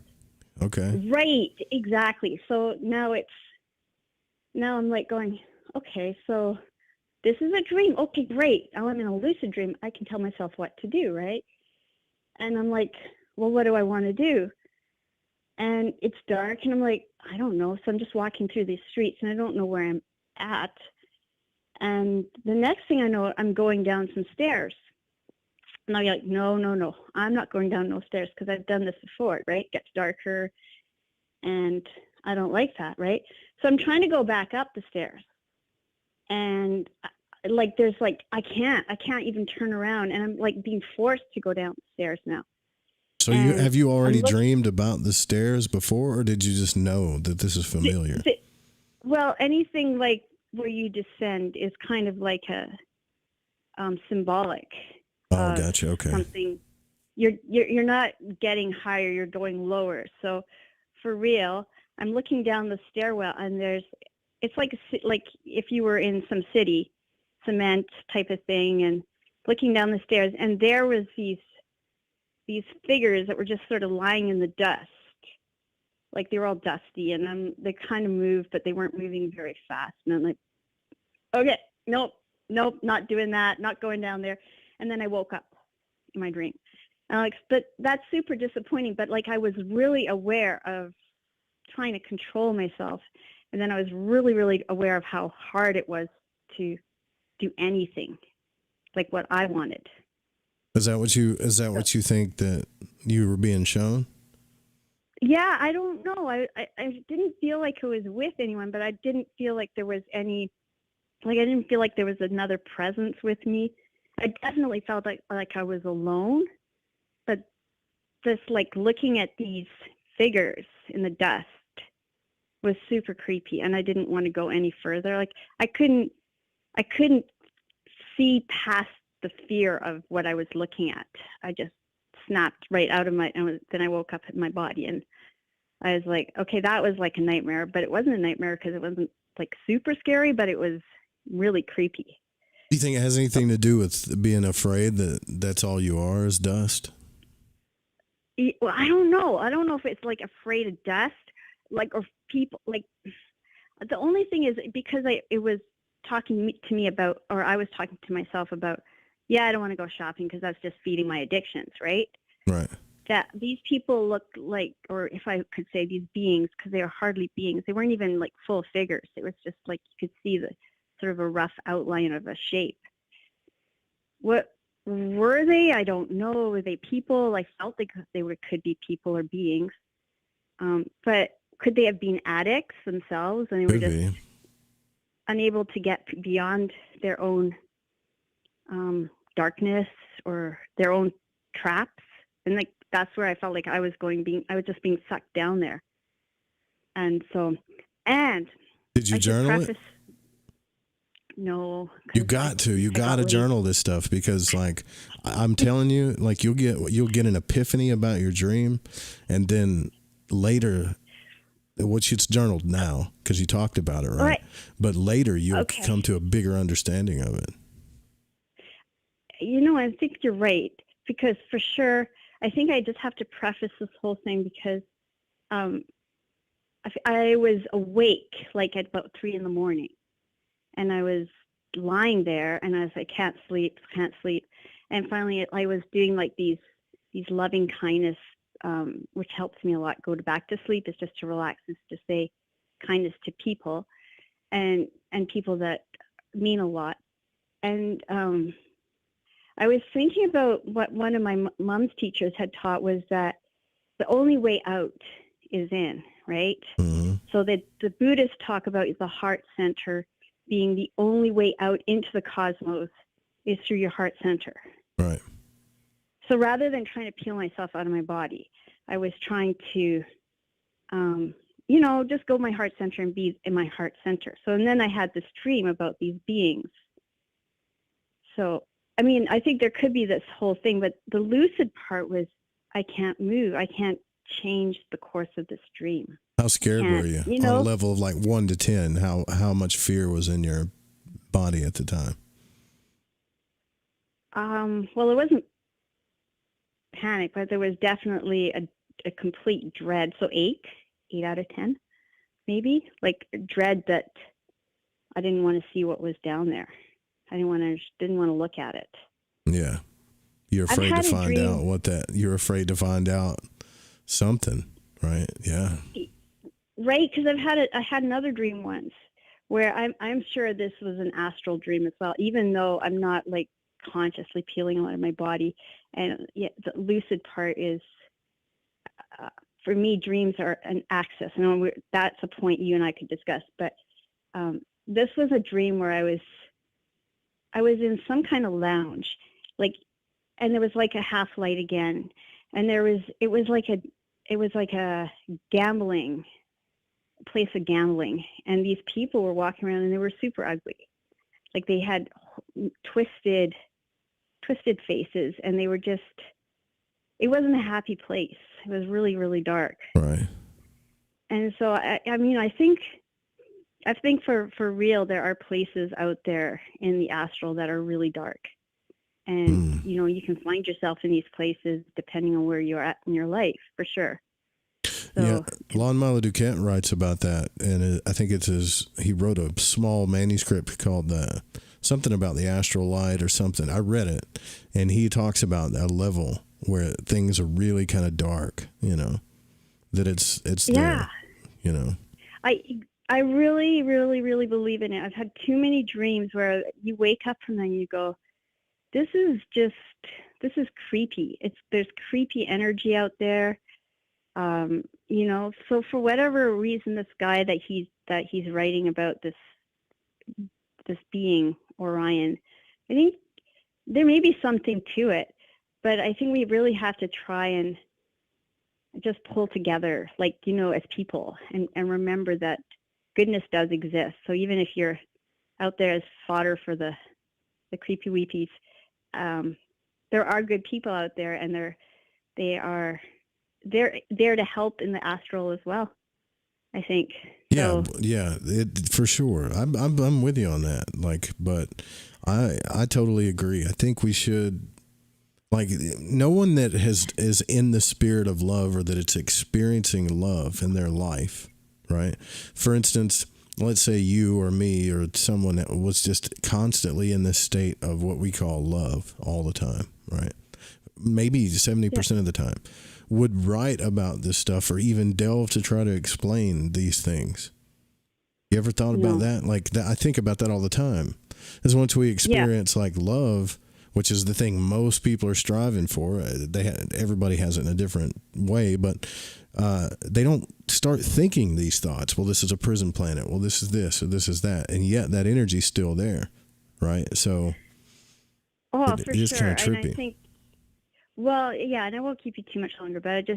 Okay. Right, exactly. So now I'm like going, okay, so this is a dream. Okay, great. Now I'm in a lucid dream. I can tell myself what to do, right? And I'm like, well, what do I want to do? And it's dark, and I'm like, I don't know. So I'm just walking through these streets, and I don't know where I'm at. And the next thing I know, I'm going down some stairs. And I'm like, no, I'm not going down no stairs because I've done this before, right? It gets darker, and I don't like that, right? So I'm trying to go back up the stairs, and like there's like I can't even turn around, and I'm like being forced to go down the stairs now. So have you already dreamed about the stairs before, or did you just know that this is familiar? Well, anything like where you descend is kind of like a symbolic. Oh, gotcha. Okay. Something you're not getting higher, you're going lower. So for real, I'm looking down the stairwell, and it's like if you were in some city, cement type of thing, and looking down the stairs, and there was these figures that were just sort of lying in the dust. Like they were all dusty, and they kind of moved, but they weren't moving very fast. And I'm like, okay, nope, not doing that, not going down there. And then I woke up in my dream. And I'm like, but that's super disappointing. But like I was really aware of trying to control myself, and then I was really, really aware of how hard it was to do anything like what I wanted. Is that what you think that you were being shown? Yeah, I don't know. I didn't feel like I was with anyone, but I didn't feel like there was any, like I didn't feel like there was another presence with me. I definitely felt like I was alone, but just like looking at these figures in the dust was super creepy, and I didn't want to go any further. Like I couldn't see past the fear of what I was looking at. I just snapped right out of then I woke up in my body, and I was like, okay, that was like a nightmare, but it wasn't a nightmare because it wasn't like super scary, but it was really creepy. Do you think it has anything to do with being afraid that that's all you are is dust? Well, I don't know. I don't know if it's like afraid of dust, like, or people, like, the only thing is because it was talking to me about, or I was talking to myself about, yeah, I don't want to go shopping because that's just feeding my addictions, right? Right. That these people looked like, or if I could say these beings, because they are hardly beings, they weren't even like full figures. It was just like you could see the sort of a rough outline of a shape. What were they? I don't know. Were they people? I felt like could be people or beings. But could they have been addicts themselves, and they were just unable to get beyond their own darkness or their own traps? And like that's where I felt like I was just being sucked down there. And so, and did you journal it? No. You got to journal this stuff, because like I'm telling you, like you'll get an epiphany about your dream, and then later, which it's journaled now because you talked about it, right? But later you'll come to a bigger understanding of it. You know, I think you're right, because for sure, I think I just have to preface this whole thing because I was awake like at about 3 a.m, and I was lying there, and I was like, can't sleep. And finally I was doing like these loving kindness, which helps me a lot, go back to sleep, is just to relax, is to say kindness to people and people that mean a lot. And I was thinking about what one of my mom's teachers had taught, was that the only way out is in, right? Mm-hmm. So that the Buddhists talk about the heart center being the only way out into the cosmos is through your heart center. Right. So rather than trying to peel myself out of my body, I was trying to, just go my heart center and be in my heart center. So, and then I had this dream about these beings. So, I mean, I think there could be this whole thing, but the lucid part was I can't move. I can't change the course of this dream. How scared were you? On a level of like 1 to 10, how much fear was in your body at the time? Well, it wasn't panic, but there was definitely a complete dread. So 8 out of 10, maybe, like dread that I didn't want to see what was down there. I didn't want to look at it. Yeah. You're afraid to find out you're afraid to find out something, right? Yeah. Right. Cause I had another dream once where I'm sure this was an astral dream as well, even though I'm not like consciously peeling out of my body. And yeah, the lucid part is, for me, dreams are an access. And that's a point you and I could discuss, but, this was a dream where I was in some kind of lounge, and there was like a half light again, and it was like a gambling place of gambling, and these people were walking around and they were super ugly. Like they had twisted faces, and they were just, it wasn't a happy place. It was really, really dark. Right. And so, I mean, I think for real, there are places out there in the astral that are really dark. And, you know, you can find yourself in these places depending on where you're at in your life, for sure. So, yeah, Lon Milo Duquette writes about that, and I think he wrote a small manuscript called something about the astral light or something. I read it, and he talks about that level where things are really kind of dark, you know, that it's there, you know. I really, really, really believe in it. I've had too many dreams where you wake up from them and you go, this is creepy. There's creepy energy out there. You know, so for whatever reason, this guy that he's writing about, this being Orion, I think there may be something to it, but I think we really have to try and just pull together, like, you know, as people, and remember that goodness does exist. So even if you're out there as fodder for the creepy weepies, there are good people out there, and they're there to help in the astral as well, I think. Yeah, for sure. I'm with you on that. Like, but I totally agree. I think we should, like, no one that is in the spirit of love, or that it's experiencing love in their life, right? For instance, let's say you or me or someone that was just constantly in this state of what we call love all the time, right? Maybe 70% of the time, would write about this stuff or even delve to try to explain these things. You ever thought about that? Like, I think about that all the time. Is once we experience like love, which is the thing most people are striving for, everybody has it in a different way, but they don't start thinking these thoughts. Well, this is a prison planet. Well, this is this, or this is that. And yet that energy's still there, right? So it is kind of trippy. And I think, well, yeah, and I won't keep you too much longer, but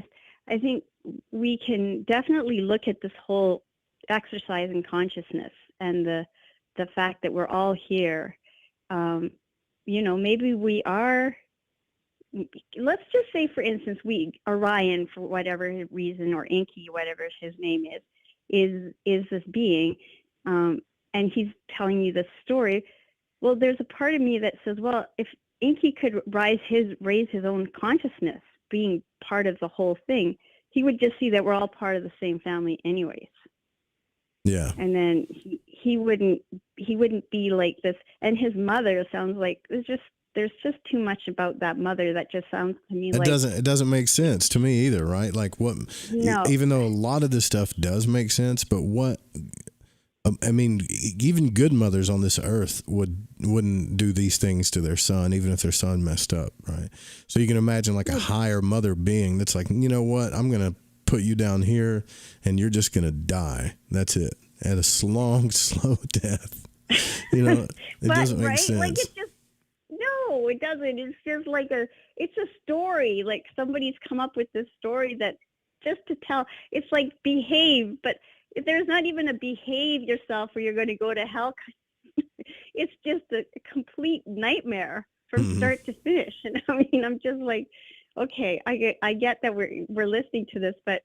I think we can definitely look at this whole exercise in consciousness and the fact that we're all here. You know, maybe we are, let's just say, for instance, Orion, for whatever reason, or Enki, whatever his name is this being, and he's telling you this story. Well, there's a part of me that says, well, if Enki could raise his own consciousness, being part of the whole thing, he would just see that we're all part of the same family anyways. Yeah. And then he wouldn't be like this. And his mother sounds like there's just too much about that mother that just sounds to me like it doesn't make sense to me either, right? Like, what? No. Even though a lot of this stuff does make sense, but what? I mean, even good mothers on this earth wouldn't do these things to their son, even if their son messed up, right? So you can imagine like a higher mother being that's like, you know what? I'm going to put you down here and you're just going to die. That's it. At a long, slow death. You know, it doesn't make sense. Like, it's just, no, it doesn't. It's just like it's a story. Like, somebody's come up with this story that just to tell. It's like behave, but if there's not even a behave yourself or you're going to go to hell, it's just a complete nightmare from start to finish. And I mean, I'm just like, okay, I get that we're listening to this, but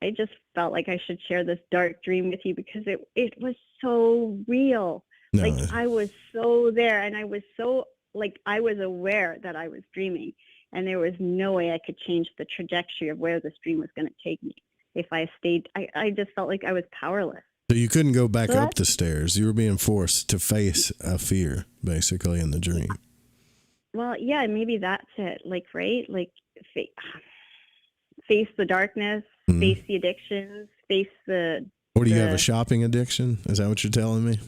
I just felt like I should share this dark dream with you because it was so real. No. Like, I was so there, and I was so, like, I was aware that I was dreaming, and there was no way I could change the trajectory of where this dream was going to take me. If I stayed, I just felt like I was powerless. So you couldn't go back up the stairs. You were being forced to face a fear, basically, in the dream. Well, yeah, maybe that's it. Like, right? Like, face the darkness, face the addictions, face the... Or do you have a shopping addiction? Is that what you're telling me?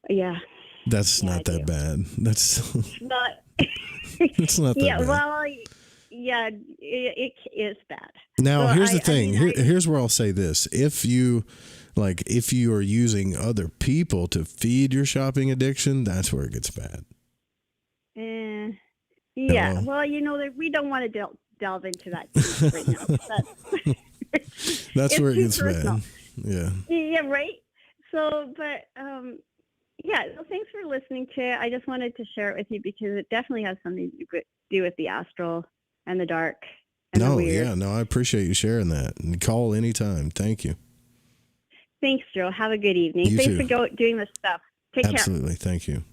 Yeah. That's not that bad. That's... not... It's not that bad. Well... Yeah, it is bad. Now, so here's the thing. Here's where I'll say this. If you are using other people to feed your shopping addiction, that's where it gets bad. Yeah. No. Well, you know, we don't want to delve into that right now. That's where it gets bad. Yeah. Yeah, right. So, but yeah. So thanks for listening to it. I just wanted to share it with you because it definitely has something to do with the astral and the dark. And the weird. Yeah, no, I appreciate you sharing that. And call anytime. Thank you. Thanks, Joe. Have a good evening. You Thanks too. for doing this stuff. Take care. Absolutely. Thank you.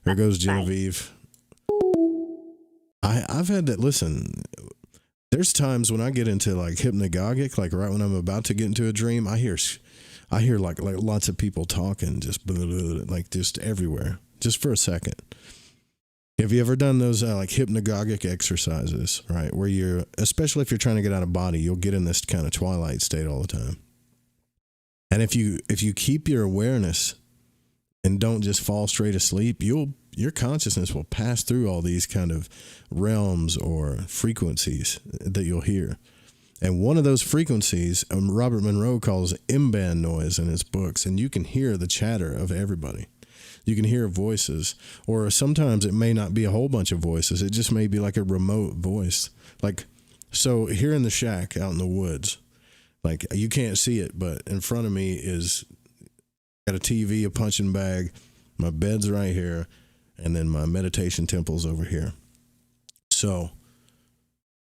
There goes Genevieve. I've had that. Listen, there's times when I get into like hypnagogic, like right when I'm about to get into a dream, I hear like lots of people talking, just blah, blah, blah, like just everywhere, just for a second. Have you ever done those like hypnagogic exercises, right? Where you're, especially if you're trying to get out of body, you'll get in this kind of twilight state all the time. And if you keep your awareness and don't just fall straight asleep, your consciousness will pass through all these kind of realms or frequencies that you'll hear. And one of those frequencies, Robert Monroe calls M-band noise in his books, and you can hear the chatter of everybody. You can hear voices, or sometimes it may not be a whole bunch of voices. It just may be like a remote voice. Like, so here in the shack out in the woods, like you can't see it, but in front of me is got a TV, a punching bag, my bed's right here, and then my meditation temple's over here. So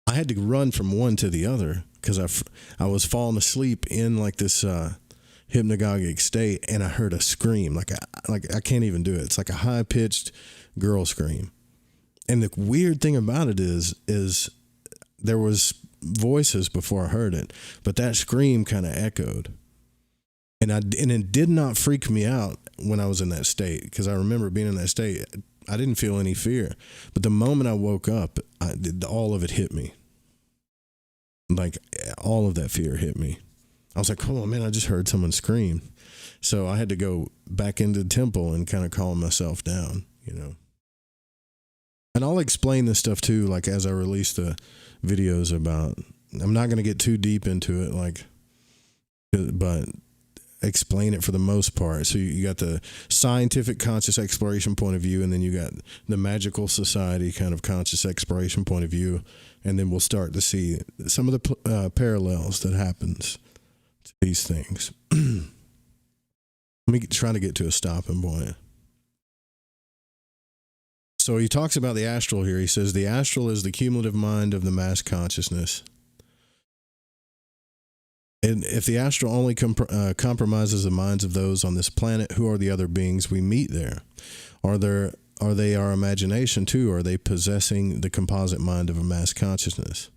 I had to run from one to the other because I was falling asleep in like this hypnagogic state, and I heard a scream like I can't even do it. It's like a high pitched girl scream. And the weird thing about it is there was voices before I heard it, but that scream kind of echoed. And it did not freak me out when I was in that state, because I remember being in that state. I didn't feel any fear, but the moment I woke up, all of it hit me. Like all of that fear hit me. I was like, oh man, I just heard someone scream. So I had to go back into the temple and kind of calm myself down, you know. And I'll explain this stuff too, like as I release the videos about, I'm not going to get too deep into it, like, but explain it for the most part. So you got the scientific conscious exploration point of view, and then you got the magical society kind of conscious exploration point of view. And then we'll start to see some of the parallels that happens to these things. Let me try to get to a stopping point. So he talks about the astral here. He says the astral is the cumulative mind of the mass consciousness. And if the astral only compromises the minds of those on this planet, who are the other beings we meet there? Are they our imagination too? Or are they possessing the composite mind of a mass consciousness?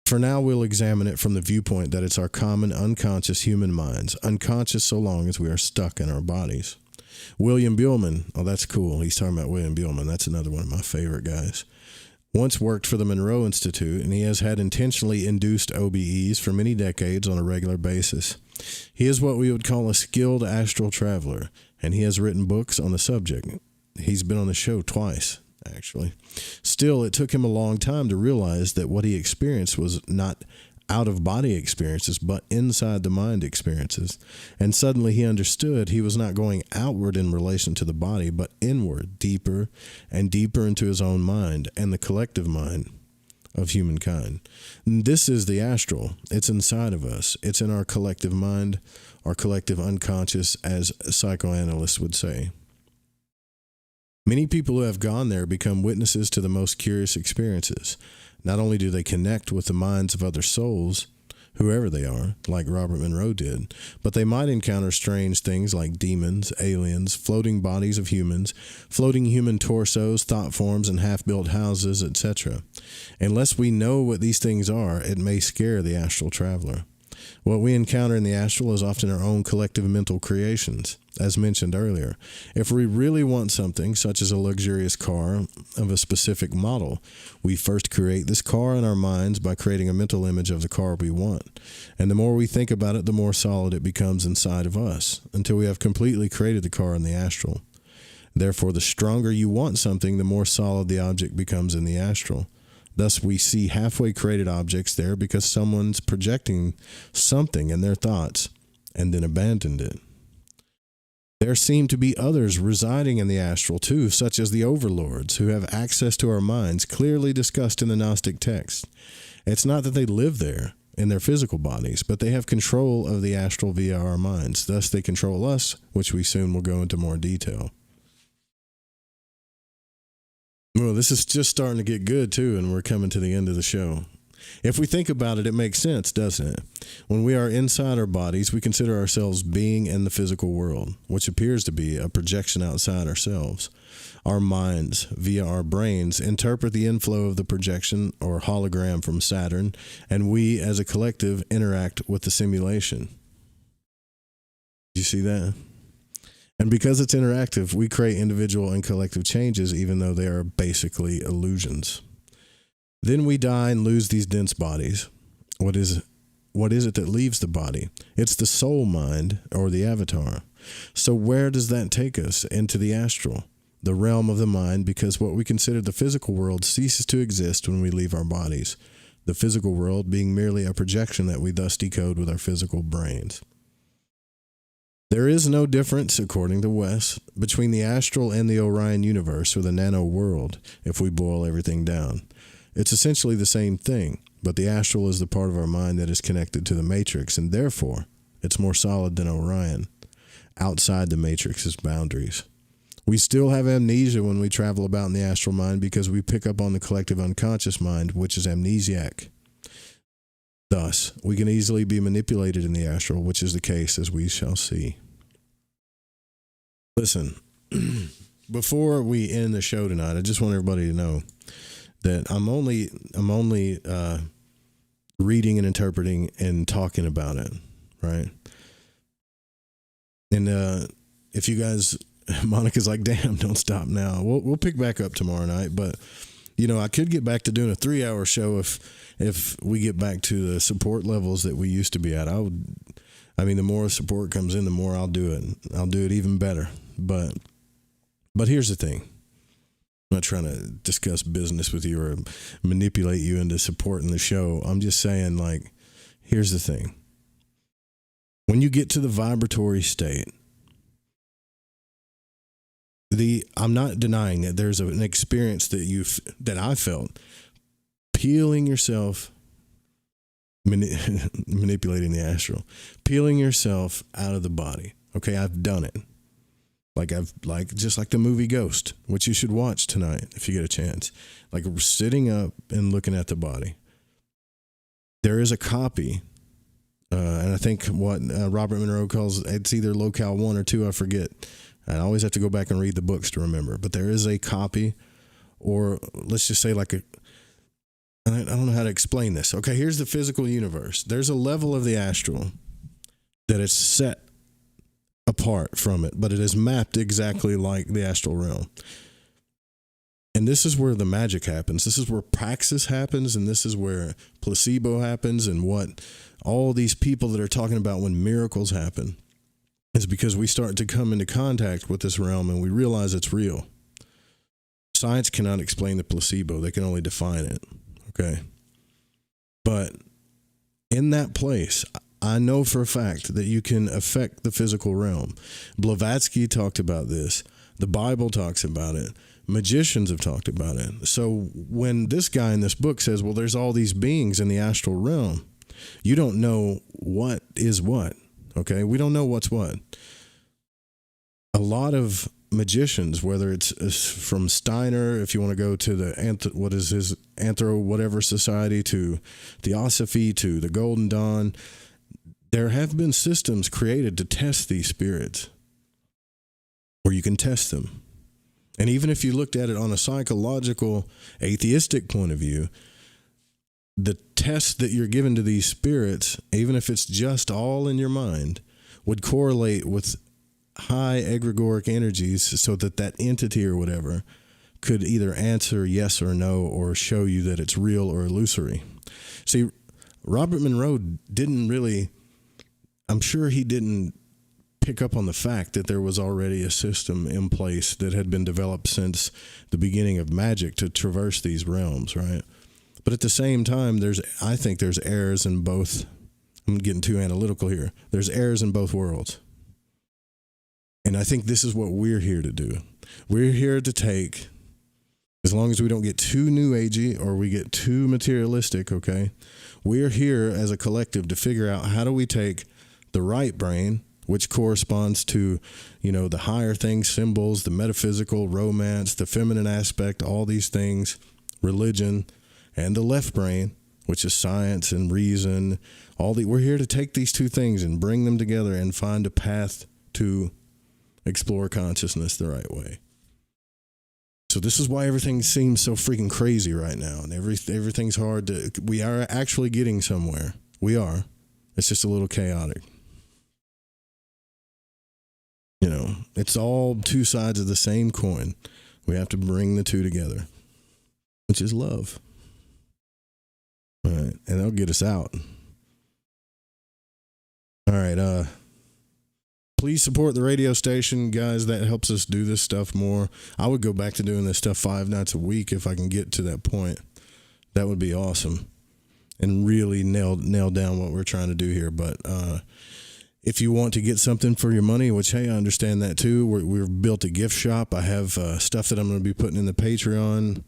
For now, we'll examine it from the viewpoint that it's our common unconscious human minds, unconscious so long as we are stuck in our bodies. William Buhlman, oh, that's cool. He's talking about William Buhlman. That's another one of my favorite guys. Once worked for the Monroe Institute, and he has had intentionally induced OBEs for many decades on a regular basis. He is what we would call a skilled astral traveler, and he has written books on the subject. He's been on the show twice, actually. Still, it took him a long time to realize that what he experienced was not out-of-body experiences, but inside-the-mind experiences. And suddenly he understood he was not going outward in relation to the body, but inward, deeper and deeper into his own mind and the collective mind of humankind. And this is the astral. It's inside of us. It's in our collective mind, our collective unconscious, as psychoanalysts would say. Many people who have gone there become witnesses to the most curious experiences. Not only do they connect with the minds of other souls, whoever they are, like Robert Monroe did, but they might encounter strange things like demons, aliens, floating bodies of humans, floating human torsos, thought forms, and half-built houses, etc. Unless we know what these things are, it may scare the astral traveler. What we encounter in the astral is often our own collective mental creations, as mentioned earlier. If we really want something, such as a luxurious car of a specific model, we first create this car in our minds by creating a mental image of the car we want. And the more we think about it, the more solid it becomes inside of us, until we have completely created the car in the astral. Therefore, the stronger you want something, the more solid the object becomes in the astral. Thus, we see halfway created objects there because someone's projecting something in their thoughts and then abandoned it. There seem to be others residing in the astral too, such as the Overlords, who have access to our minds, clearly discussed in the Gnostic text. It's not that they live there. in their physical bodies, but they have control of the astral via our minds. Thus, they control us, which we soon will go into more detail. Well, this is just starting to get good, too, and we're coming to the end of the show. If we think about it, it makes sense, doesn't it? When we are inside our bodies, we consider ourselves being in the physical world, which appears to be a projection outside ourselves. Our minds, via our brains, interpret the inflow of the projection or hologram from Saturn, and we, as a collective, interact with the simulation. Do you see that? And because it's interactive, we create individual and collective changes, even though they are basically illusions. Then we die and lose these dense bodies. What is it that leaves the body? It's the soul mind, or the avatar. So where does that take us? Into the astral, the realm of the mind, because what we consider the physical world ceases to exist when we leave our bodies, the physical world being merely a projection that we thus decode with our physical brains. There is no difference, according to West, between the astral and the Orion universe, or the nano world, if we boil everything down. It's essentially the same thing, but the astral is the part of our mind that is connected to the matrix, and therefore, it's more solid than Orion, outside the matrix's boundaries. We still have amnesia when we travel about in the astral mind because we pick up on the collective unconscious mind, which is amnesiac. Thus, we can easily be manipulated in the astral, which is the case, as we shall see. Listen, before we end the show tonight, I just want everybody to know that I'm only reading and interpreting and talking about it, right? And if you guys, Monica's like, damn, don't stop now. We'll pick back up tomorrow night, but you know, I could get back to doing a 3-hour show if we get back to the support levels that we used to be at. The more support comes in, the more I'll do it. I'll do it even better. But here's the thing. I'm not trying to discuss business with you or manipulate you into supporting the show. I'm just saying, like, here's the thing. When you get to the vibratory state, I'm not denying that there's an experience that I felt peeling yourself, manipulating the astral, peeling yourself out of the body. Okay, I've done it. Just like the movie Ghost, which you should watch tonight if you get a chance. Like sitting up and looking at the body. There is a copy, and I think what Robert Monroe calls, it's either locale 1 or 2, I forget. I always have to go back and read the books to remember. But there is a copy, or let's just say I don't know how to explain this. Okay, here's the physical universe. There's a level of the astral that is set apart from it, but it is mapped exactly like the astral realm. And this is where the magic happens. This is where praxis happens, and this is where placebo happens, and what all these people that are talking about when miracles happen is because we start to come into contact with this realm and we realize it's real. Science cannot explain the placebo. They can only define it. Okay. But in that place, I know for a fact that you can affect the physical realm. Blavatsky talked about this. The Bible talks about it. Magicians have talked about it. So when this guy in this book says, well, there's all these beings in the astral realm, you don't know what is what. Okay? We don't know what's what. A lot of magicians, whether it's from Steiner, if you want to go to the Anthro whatever society, to Theosophy, to the Golden Dawn, there have been systems created to test these spirits, where you can test them. And even if you looked at it on a psychological, atheistic point of view, the test that you're given to these spirits, even if it's just all in your mind, would correlate with high egregoric energies so that entity or whatever could either answer yes or no, or show you that it's real or illusory. See, Robert Monroe I'm sure he didn't pick up on the fact that there was already a system in place that had been developed since the beginning of magic to traverse these realms, right? But at the same time, I think there's errors in both. I'm getting too analytical here. There's errors in both worlds. And I think this is what we're here to do. We're here to take, as long as we don't get too new agey or we get too materialistic, okay? we're here as a collective to figure out how do we take the right brain, which corresponds to, the higher things, symbols, the metaphysical, romance, the feminine aspect, all these things, religion, and the left brain, which is science and reason. We're here to take these two things and bring them together and find a path to explore consciousness the right way. So this is why everything seems so freaking crazy right now, and everything's hard we are actually getting somewhere. We are. It's just a little chaotic. It's all two sides of the same coin. We have to bring the two together, which is love. All right, and that'll get us out. All right, please support the radio station, guys. That helps us do this stuff more. I would go back to doing this stuff 5 nights a week if I can get to that point. That would be awesome, and really nail down what we're trying to do here. But if you want to get something for your money, which, hey, I understand that too. We've built a gift shop. I have stuff that I'm going to be putting in the Patreon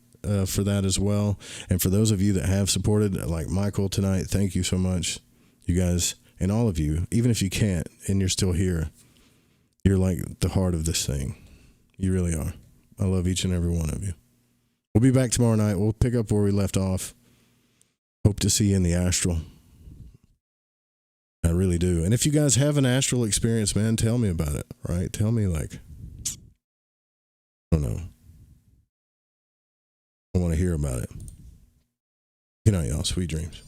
for that as well. And for those of you that have supported, like Michael tonight, thank you so much, you guys, and all of you. Even if you can't and you're still here, you're like the heart of this thing. You really are. I love each and every one of you. We'll be back tomorrow night. We'll pick up where we left off. Hope to see you in the astral. I really do. And if you guys have an astral experience, man, tell me about it, right? Tell me, I don't know. I want to hear about it. Good night, y'all. Sweet dreams.